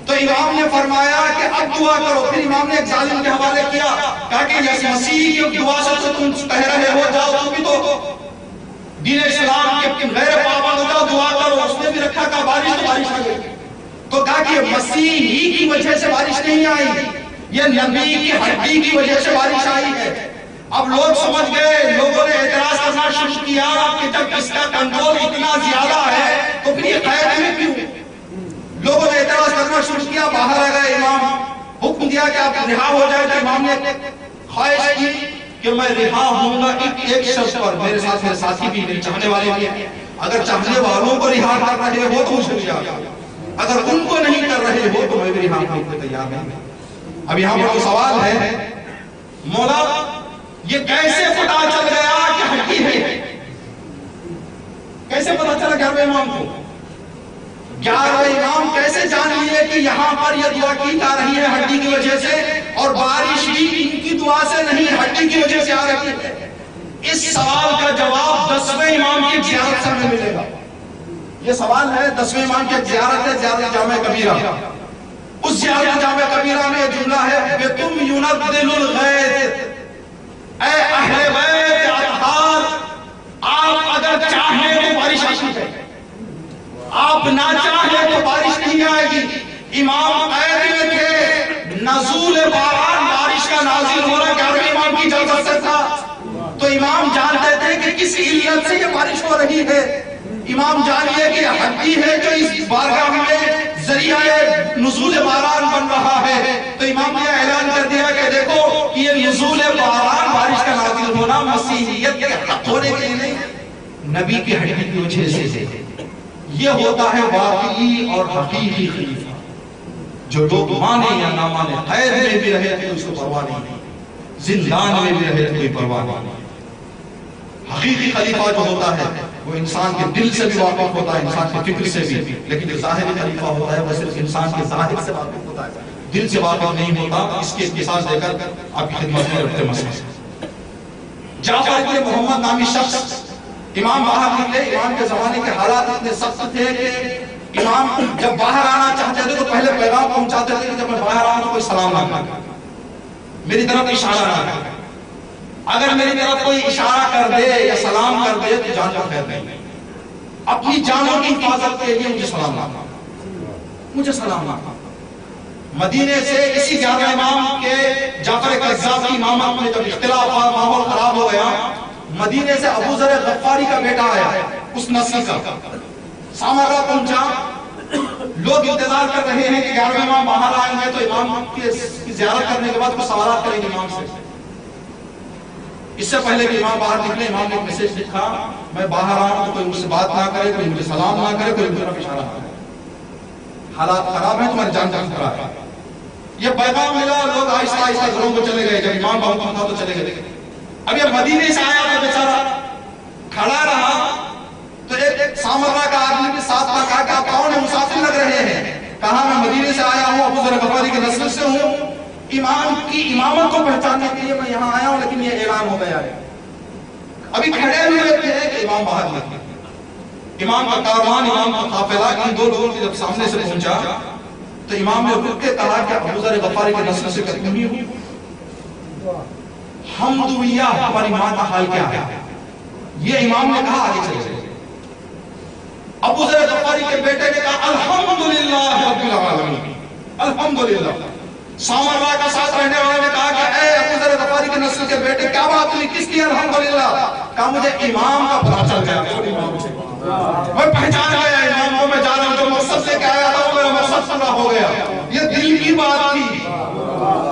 تو امام نے فرمایا کہ اب دعا کرو. پھر امام نے ایک ظالم کے حوالے کیا, کہا کہ یہ مسیح کی دعا سے تم کہہ رہے ہو, جاؤ تم بھی تو دین اسلام کے غیر پابند ہو جاؤ, دعا کرو. اس نے بھی رکھا, کہا بارش تو بارش آ گئی. تو کہا کہ مسیح ہی کی وجہ سے بارش نہیں آئی, یہ نبی کی ہڈی کی وجہ سے بارش آئی ہے. اب لوگ سمجھ گئے, لوگوں نے اعتراض کرنا شروع کیا کہ جب اس کا کنٹرول اتنا زیادہ ہے تو پھر یہ قید میں کیوں. لوگوں نے اعتراض کرنا شروع کیا, باہر آ گئے امام, حکم دیا کہ آپ رہا ہو جائے. تو امام نے خواہش کی کہ میں رہا ہوں گا ایک شخص پر, میرے ساتھ میرے ساتھی بھی, میرے چاہنے والے بھی. اگر چاہنے والوں کو رہا کر رہے ہو تو مجھے بھی آگا, اگر ان کو نہیں کر رہے ہو تو میں بھی رہا کرنے کو تیار نہیں. اب یہاں پر سوال ہے, مولا یہ کیسے پتا چل گیا کہ ہڈی ہے؟ کیسے پتا چلا 11ویں امام کو؟ 11ویں امام کیسے جان لیے کہ یہاں پر یہ دعا کی جا رہی ہے ہڈی کی وجہ سے, اور بارش بھی ان کی دعا سے نہیں ہڈی کی وجہ سے آ رہی ہے؟ اس سوال کا جواب 10ویں امام کی زیارت سے ہمیں ملے گا. یہ سوال ہے 10ویں امام کی زیارت ہے, زیارت جامع کبیرہ. اس زیارت جامع کبیرہ میں جملہ ہے, بِتُمْ يُنَبْدِلُ الْغَيْتِ, اے اہل بیت اطہار, آپ اگر چاہیں تو بارش آتی ہے, آپ نہ چاہیں تو بارش نہیں آئے گی. امام قید میں تھے, نزول باران, بارش کا نازل ہونا 11ویں امام کی اجازت سے تھا. تو امام جانتے تھے کہ کس علت سے یہ بارش ہو رہی ہے. امام جانیے کہ ہڈی ہے جو اس بارگاہ میں ذریعہ نزول باران بن رہا ہے. تو امام نے اعلان کر دیا کہ دیکھو یہ نزول باران, بارش کا نازل ہونا مسیحیت کے حق ہونے کے لیے نہیں, نبی کی ہڈی کی وجہ سے. یہ ہوتا ہے واقعی اور حقیقی خلیفہ, جو لوگ مانے یا نہ مانے, قید میں بھی رہے تو اس کو پرواہ نہیں, زندان میں بھی رہے تو کوئی پرواہ نہیں. حقیقی خلیفہ جو ہوتا ہے وہ انسان کے دل سے بھی واقف ہوتا ہے, انسان کے فکر سے بھی. لیکن جو ظاہری خلیفہ ہوتا ہے وہ صرف انسان کے ظاہر سے واقف ہوتا ہے, دل سے واقف نہیں ہوتا. اس کے مثال دے کر آپ کی خدمت میں رکھتے مسئلہ. جعفر بن محمد نامی شخص, امام باہر نکلے. امام کے زمانے کے حالات اتنے سخت تھے کہ امام جب باہر آنا چاہتے تھے تو پہلے پیغام پہنچاتے تھے کہ جب میں باہر آؤں تو کوئی سلام نہ کرے, میری طرف اشارہ نہ کرے. اگر میری طرف کوئی اشارہ کر دے یا سلام کر دے تو جان کا خیر نہیں. اپنی جانوں کی حفاظت کے لیے مجھے سلام نہ کرے, مجھے سلام نہ کرے. مدینے سے اسی 11ویں امام کے جعفر قذاب کی امامت میں جب اختلاف ہوا, ماحول خراب ہو گیا, مدینے سے ابو ذر غفاری کا بیٹا آیا, اس نسل کا. سامرہ پہنچا, لوگ انتظار کر رہے ہیں کہ 11ویں امام باہر آئیں گے تو امام کی زیارت کرنے کے بعد کچھ سوالات کریں گے امام سے. اس سے پہلے کہ امام باہر نکلے, امام نے ایک میسج لکھا, میں باہر آؤں تو کوئی مجھ سے بات نہ کرے, کوئی مجھے سلام نہ کرے, کوئی مجھے طرف اشارہ نہ کرے. حالات خراب ہیں, تمہاری جان کا خطرہ ہے. یہ پیغام ملا, لوگ آہستہ آہستہ گھروں کو چلے گئے. جب امام باہر تھا تو چلے گئے. اب یہ مدینے سے آیا تو بیچارہ کھڑا رہا, تو ایک سامرہ کا آدمی بھی ساتھ تھا. کہا کہ آپ کون ہیں, مسافر لگ رہے ہیں. کہا میں مدینے سے آیا ہوں, ابو ذر غفاری کے نسل سے ہوں, امام کی امامت کو پہچاننے کے لیے میں یہاں آیا ہوں, لیکن یہ اعلان ہو گیا ہے. ابھی کھڑے ہوئے تھے کہ امام باہر نکلے. امام کا کاروان, امام کا قافلہ ان دو لوگوں کے جب سامنے سے پہنچا تو امام نے رک کے کہا کہ ابو ذر غفاری کے نسل سے کتنی ہوئی ہوں, حمدویہ ہماری ماں کا حال کیا ہے. یہ امام نے کہا آگے چلے. ابو ذر غفاری کے بیٹے نے کہا الحمدللہ رب العالمین, الحمدللہ. سامرہ کا ساتھ رہنے والے نے کہا کہ اے ابو ذر غفاری کے نسل کے بیٹے, کیا بات ہوئی, کس کی الحمدللہ؟ کہا مجھے امام کا پتہ چل گیا, میں پہچان گیا امام کو, میں جانا جو مقصد سے کہا تھا وہ میرا مقصد پورا ہو گیا. یہ دل کی بات تھی,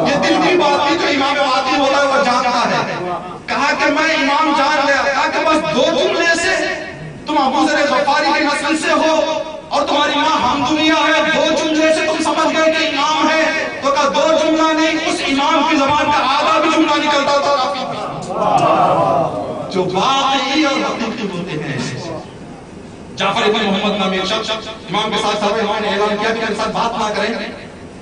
یہ دل کی بات تھی جو امام واقعی ہوتا ہے وہ جانتا ہے. کہا کہ میں امام جان گیا. کہا کہ بس 2 جملے سے تم ابو ذر غفاری کے نسل سے ہو اور تمہاری ماں حمدویہ ہے, 2 جملے سے تم سمجھ گئے کہ امام ہے. تو کہا 2 جملہ نہیں, اس امام کی زبان کا آدھا بھی جملہ نکلتا تھا کافی تھا. جو واقعی اور حقیقی ہوتے ہیں. جعفر بن محمد نامی ایک شخص امام کے ساتھ تھا. امام نے اعلان کیا کہ میرے ساتھ بات نہ کریں.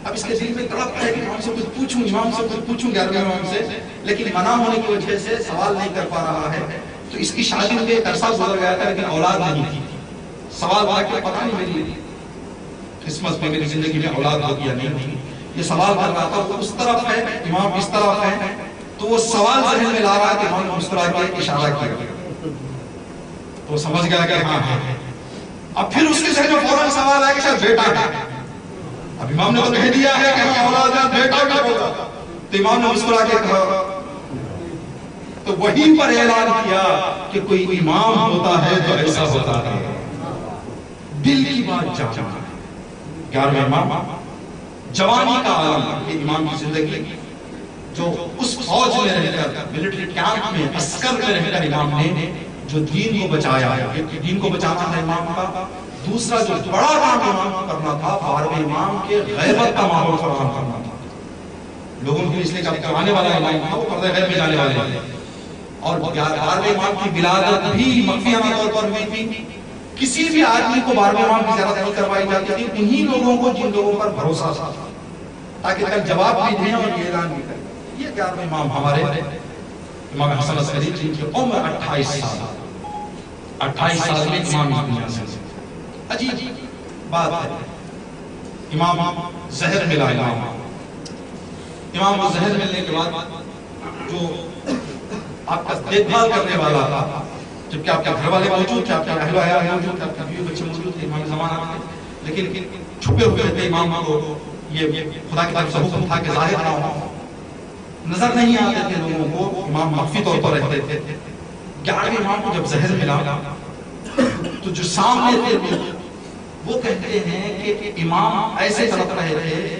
اب اس کے دل میں تڑپ ہے کہ امام سے کچھ پوچھوں, امام سے کچھ پوچھوں 11ویں امام سے, لیکن منع ہونے کی وجہ سے سوال نہیں کر پا رہا ہے. تو اس کی شادی میں ایک عرصہ گزر گیا تھا لیکن اولاد نہیں تھی. سوال ہوا کہ پتہ نہیں میری قسمت میں, میری زندگی میں اولاد ہوگی یا نہیں ہوگی. یہ سوال کر رہا تھا، وہ اس طرف ہے، امام اس طرف ہے، تو وہ سوال ذہن میں لا رہا ہے کہ امام نے مسکرا کے اشارہ کیا، تو وہ سمجھ گیا کہ ہاں ہے۔ اب پھر اس کے ذہن میں فوراً سوال آیا کہ شاید بیٹا ہے، اب امام نے تو کہہ دیا ہے کہ ہاں اولاد ہے، بیٹا کیا ہوگا؟ تو امام نے مسکرا کے کہا، تو وہیں پر اعلان کیا کہ کوئی امام ہوتا ہے تو ایسا ہوتا ہے، دل کی بات جانا ہے۔ 11واں امام، جوانی کا عالم، یہ امام کی زندگی جو اس فوج میں رہ کر، ملٹری کیمپ میں، عسکر میں رہ کر امام نے جو دین کو بچایا، دین کو بچانا تھا امام کا۔ دوسرا جو بڑا کام امام کرنا تھا، 12ویں امام کے غیبت کا ماحول فراہم کرنا تھا لوگوں کے، اس لیے کہ آنے والا امام تھا وہ پردہ غیب میں جانے والے ہیں، اور 12ویں امام کی ولادت بھی مخفیانہ طور پر ہوئی تھی۔ کسی بھی آدمی کو 12ویں امام کی زیارت نہیں کروائی جاتی تھی، انہی لوگوں کو جن لوگوں پر بھروسہ تھا، تاکہ کل جواب بھی دیں اور یہ اعلان بھی کریں۔ یہ 11ویں امام ہمارے امام حسن عسکری، جن کی عمر 28 سال، 28 سال میں امام اس دنیا سے۔ عجیب بات ہے، امام زہر ملا، امام کو زہر ملنے کے بعد جو آپ کا دیکھ بھال کرنے والا تھا، جبکہ آپ کے گھر والے موجود تھے، آپ کے اہل و عیال موجود تھے، آپ کے بیوی بچے موجود تھے امام زمانہ میں، لیکن چھپے ہوئے تھے امام کو، یہ خدا کی طرف سے حکم تھا کہ ظاہر نہ ہو، نظر نہیں آتے تھے لوگوں کو، امام مخفی طور پر رہتے تھے۔ 11ویں امام کو جب زہر ملا تو جو سامنے تھے وہ کہتے ہیں کہ امام ایسے تڑپ رہے تھے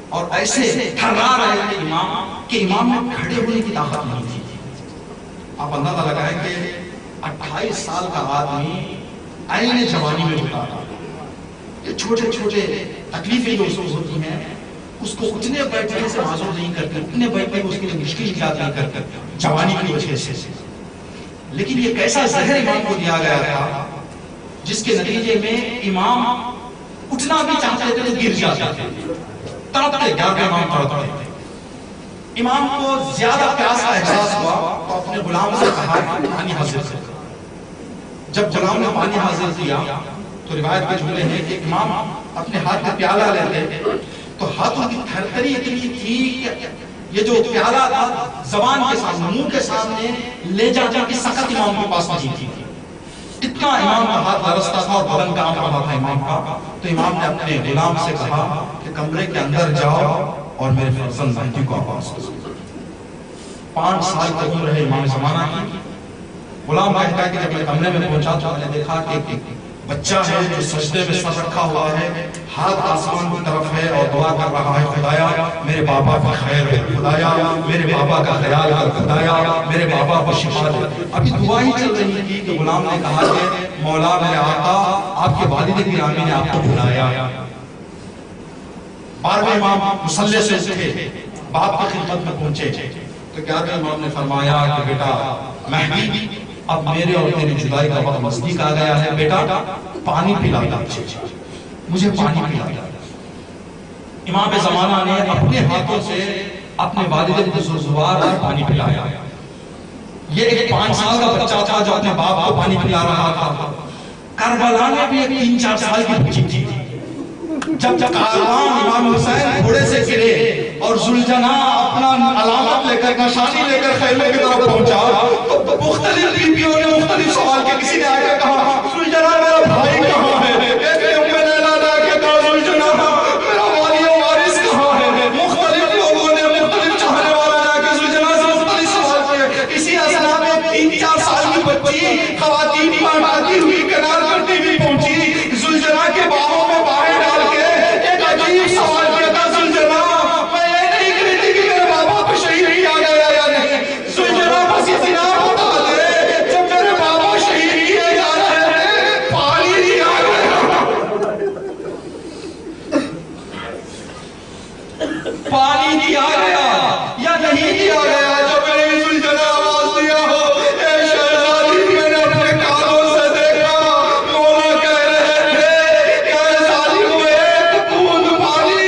اور ایسے تھرا رہے تھے امام کہ امام میں کھڑے ہونے کی طاقت نہیں تھی۔ آپ اندازہ لگائیں کہ 28 سال کا آدمی عین جوانی میں ہوتا تھا، یہ چھوٹے چھوٹے تکلیفیں جو اس کو ہوتی ہیں اس کو اٹھنے بیٹھنے سے معذور نہیں کرتے، اٹھنے بیٹھنے کو اس کے لیے مشکل ایجاد نہیں کرتے جوانی کی وجہ سے۔ لیکن یہ کیسا زہر امام کو دیا گیا تھا جس کے نتیجے میں امام اٹھنا بھی چاہتے تھے تو گر جاتے تھے، تڑپتے، 11ویں امام تڑپتے تھے۔ امام کو زیادہ پیاس کا احساس ہوا تو اپنے غلام سے کہا پانی حاضر کر۔ جب غلام نے پانی حاضر کیا تو روایت کے جملے ہیں کہ امام اپنے ہاتھ میں پیالہ لیتے تو ہاتھوں کی تھرتھری اتنی تھی کہ یہ جو پیالہ تھا زبان کے سامنے، منہ کے سامنے لے جا کی سخت امام کے پاس نہیں تھی، اتنا امام کا ہاتھ لرزتا تھا اور بدن کام رہا تھا امام کا۔ تو امام نے اپنے غلام سے کہا کہ کمرے کے اندر جاؤ اور میرے فرزند مہدی کو آواز دو۔ 5 سال کی عمر ہے امام زمانہ کی۔ غلام کہتا ہے کہ جب میں کمرے میں پہنچا تو میں نے دیکھا کہ ایک بچہ ہے جو سجدے میں سر رکھا ہوا ہے، ہاتھ آسمان کی طرف ہے اور دعا کر رہا ہے، خدایا میرے بابا کا خیر ہے، خدایا میرے بابا کا خیال کر، خدایا میرے بابا کو شفا دے۔ ابھی دعا ہی چل رہی تھی کہ غلام نے کہا کہ مولا میرے آقا آپ کے والد گرامی نے آپ کو بلایا۔ 12ویں امام مصلی سے اٹھے، باپ کی خدمت میں پہنچے تو 11ویں امام نے فرمایا کہ بیٹا مہدی، اب میرے اور تیری جدائی کا وقت نزدیک آ گیا ہے، بیٹا پانی پلا دو، مجھے پانی پلا دو۔ امام زمانہ نے اپنے ہاتھوں سے اپنے والد بزرگوار کو پانی پلایا۔ یہ ایک 5 سال کا بچہ تھا جو اپنے باپ کو پانی پلا رہا تھا۔ کربلا میں بھی ایک 3-4 سال کی بچی تھی۔ جب کاروان امام حسین گھوڑے سے گرے اور ذوالجناح اپنا علامت لے کر، نشانی لے کر خیمے کی طرف پہنچا تو مختلف بیویوں نے مختلف سوال کے، کسی نے آگے کہا ذوالجناح میرا بھائی کہاں ہے، ایک نے ام لیلا نے آگے کہا ذوالجناح میرا والی و وارث کہاں ہے۔ مختلف لوگوں نے، مختلف چاہنے والا نے آگے ذوالجناح سے مختلف سوال کیے۔ اسی اثنا میں 3-4 سال کی بچی خواتین پان آتی ہوئی کنار کرتی ہوئی پہنچی، ذوالجناح کے باہوں میں باہیں ڈال کے ایک عجیب سوال کیا تھا، ذوالجناح میں یہ نہیں کہتی کہ میرے بابا کو شہید کیا گیا یا نہیں، ذوالجناح بس اتنا بتا دے جب میرے بابا شہید کیے جا رہے ہیں پانی دیا گیا، پانی دیا گیا یا نہیں دیا گیا؟ جب میں نے ذوالجناح آواز دیا ہو اے شہزادی، میں نے اپنے کانوں سے دیکھا مولا کہہ رہے تھے کہ اے ظالم ایک بوند پانی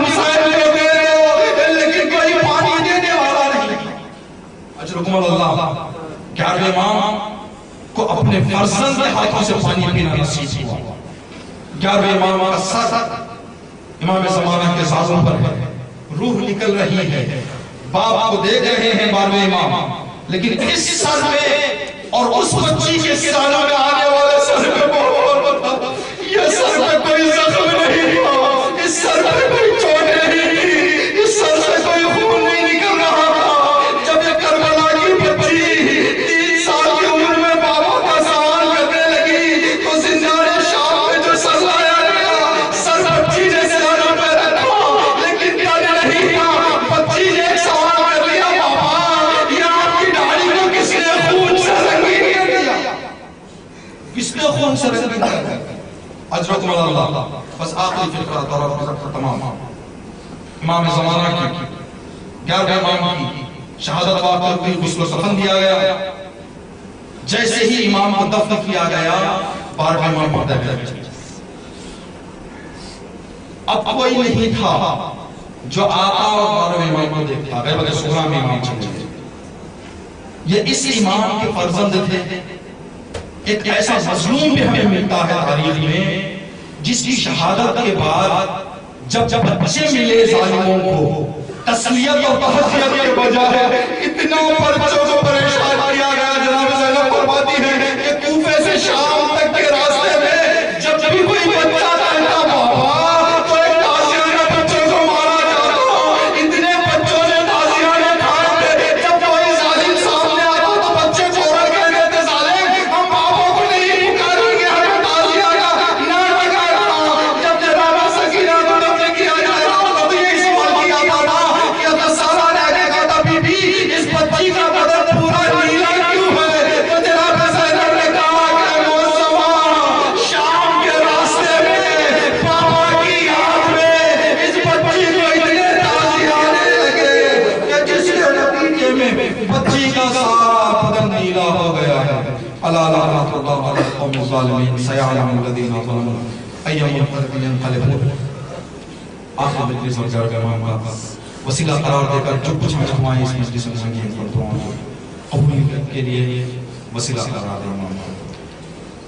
حسین کو دے دو، لیکن کوئی پانی دینے والا نہیں۔ اجرکم اللہ، 11ویں امام کو اپنے فرزند کے ہاتھوں سے پانی پینا نصیب ہوا۔ 11ویں امام کا سر امام زمانہ کے سازوں پر روح نکل رہی ہے، باپ کو دیکھ رہے ہیں 12ویں امام، لیکن اس سر پہ اور اس بچی کے سالہ میں آنے والے سر پہ بہت یہ سر پہ کوئی زخم نہیں تھا، اس سر پہ کوئی چوٹ نہیں تھی، اس سر سے کوئی خون نہیں نکل رہا تھا۔ جب یہ کربلا کی بچی 3 سال کی عمر میں بابا کا سوال کرنے لگی تو زندان شام میں جو سر لایا گیا، سر بچی نے سر پہ رکھا لیکن ڈر نہیں تھا۔ بچی نے ایک سوال کر لیا، بابا یہ آپ کی داڑھی کو کس نے خون سے رنگین کر دیا؟ کس نے خون سے رنگین کر دیا؟ اجرکم اللہ۔ بس آخری فقرہ طرف تمام امام زمانہ کی 11ویں امام کی شہادت پا کر غسل و کفن دیا گیا۔ جیسے ہی امام کو دفن کیا گیا 12ویں امام پردہ پہ بیٹھے۔ اب کوئی نہیں تھا جو آقا اور 12ویں امام کو دیکھتا، غیبت صغریٰ میں امام چلے گئے۔ یہ اس امام کے فرزند تھے۔ ایک ایسا مظلوم بھی ہمیں ملتا ہے تاریخ میں جس کی شہادت کے بعد جب بچے ملے ظالموں کو تسلیت اور تحسیت کے بجائے اتنا بچوں کو پریشان کیا گیا۔ جناب زینب فرماتی ہے کہ کوفے سے شام تک کے راستے میں جب بھی کوئی بچہ کہتا بابا تو ایک تازیانہ بچوں کو مارا جاتا۔ اتنے بچوں نے تازیانہ کھائے تھے، جب کوئی ظالم سامنے آتا تو بچے فوراً کہہ دیتے ظالم ہم بابا کو نہیں پکاریں گے، ہمیں تازیانہ نہ لگانا۔ جب جناب سکینہ کو دفن کیا جاتا تو یہ سوال کیا جاتا کہ سارا نے کہا بی بی اس بچی کا بدن پورا نیلا کیوں ہے؟ تو جناب زینب نے کہا کہ موسما شام کے راستے میں بابا کی یاد میں اس بچی کو اتنے تازیانے لگے کہ جس کے نتیجے میں بچی کا سارا بدن نیلا ہو گیا ہے۔ الا لعنۃ اللہ علی القوم الظالمین سیعلم الذین ظلموا ای منقلب ینقلبون۔ آخر مجلس اور جرگ امام کا وسیلہ قرار دے کر جو کچھ ہم ہمارے اس مجلس میں سنگین پر دعاؤں کو قبول کے لیے وسیلہ قرار دے امام کا۔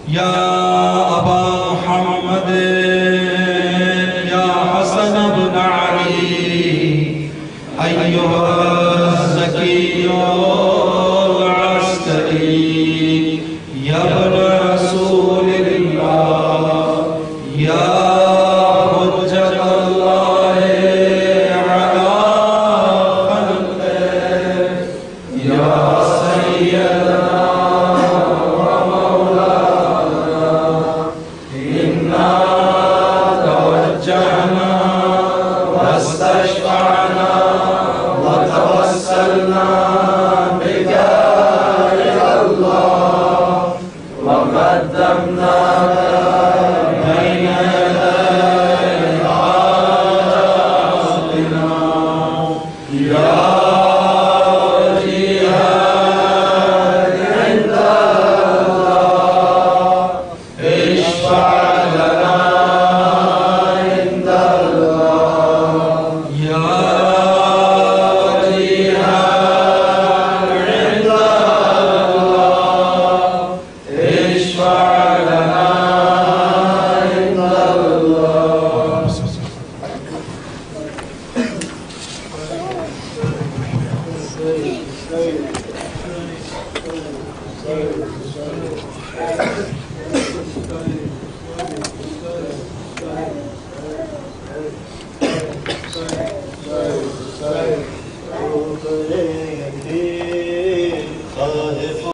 یا ابا محمد یا حسن بن علی ایہا الزکی العسکری یا ابن رسول اللہ یا حجت اللہ علی خلقہ یا سیدنا ومولانا انا توجہنا واستشفعنا وتوسلنا بك يا الله وقدمناك بين يدي حاجاتنا يا وجيها عند الله اشفع لنا عند الله يا وجيها عند الله اشفع لنا عند الله۔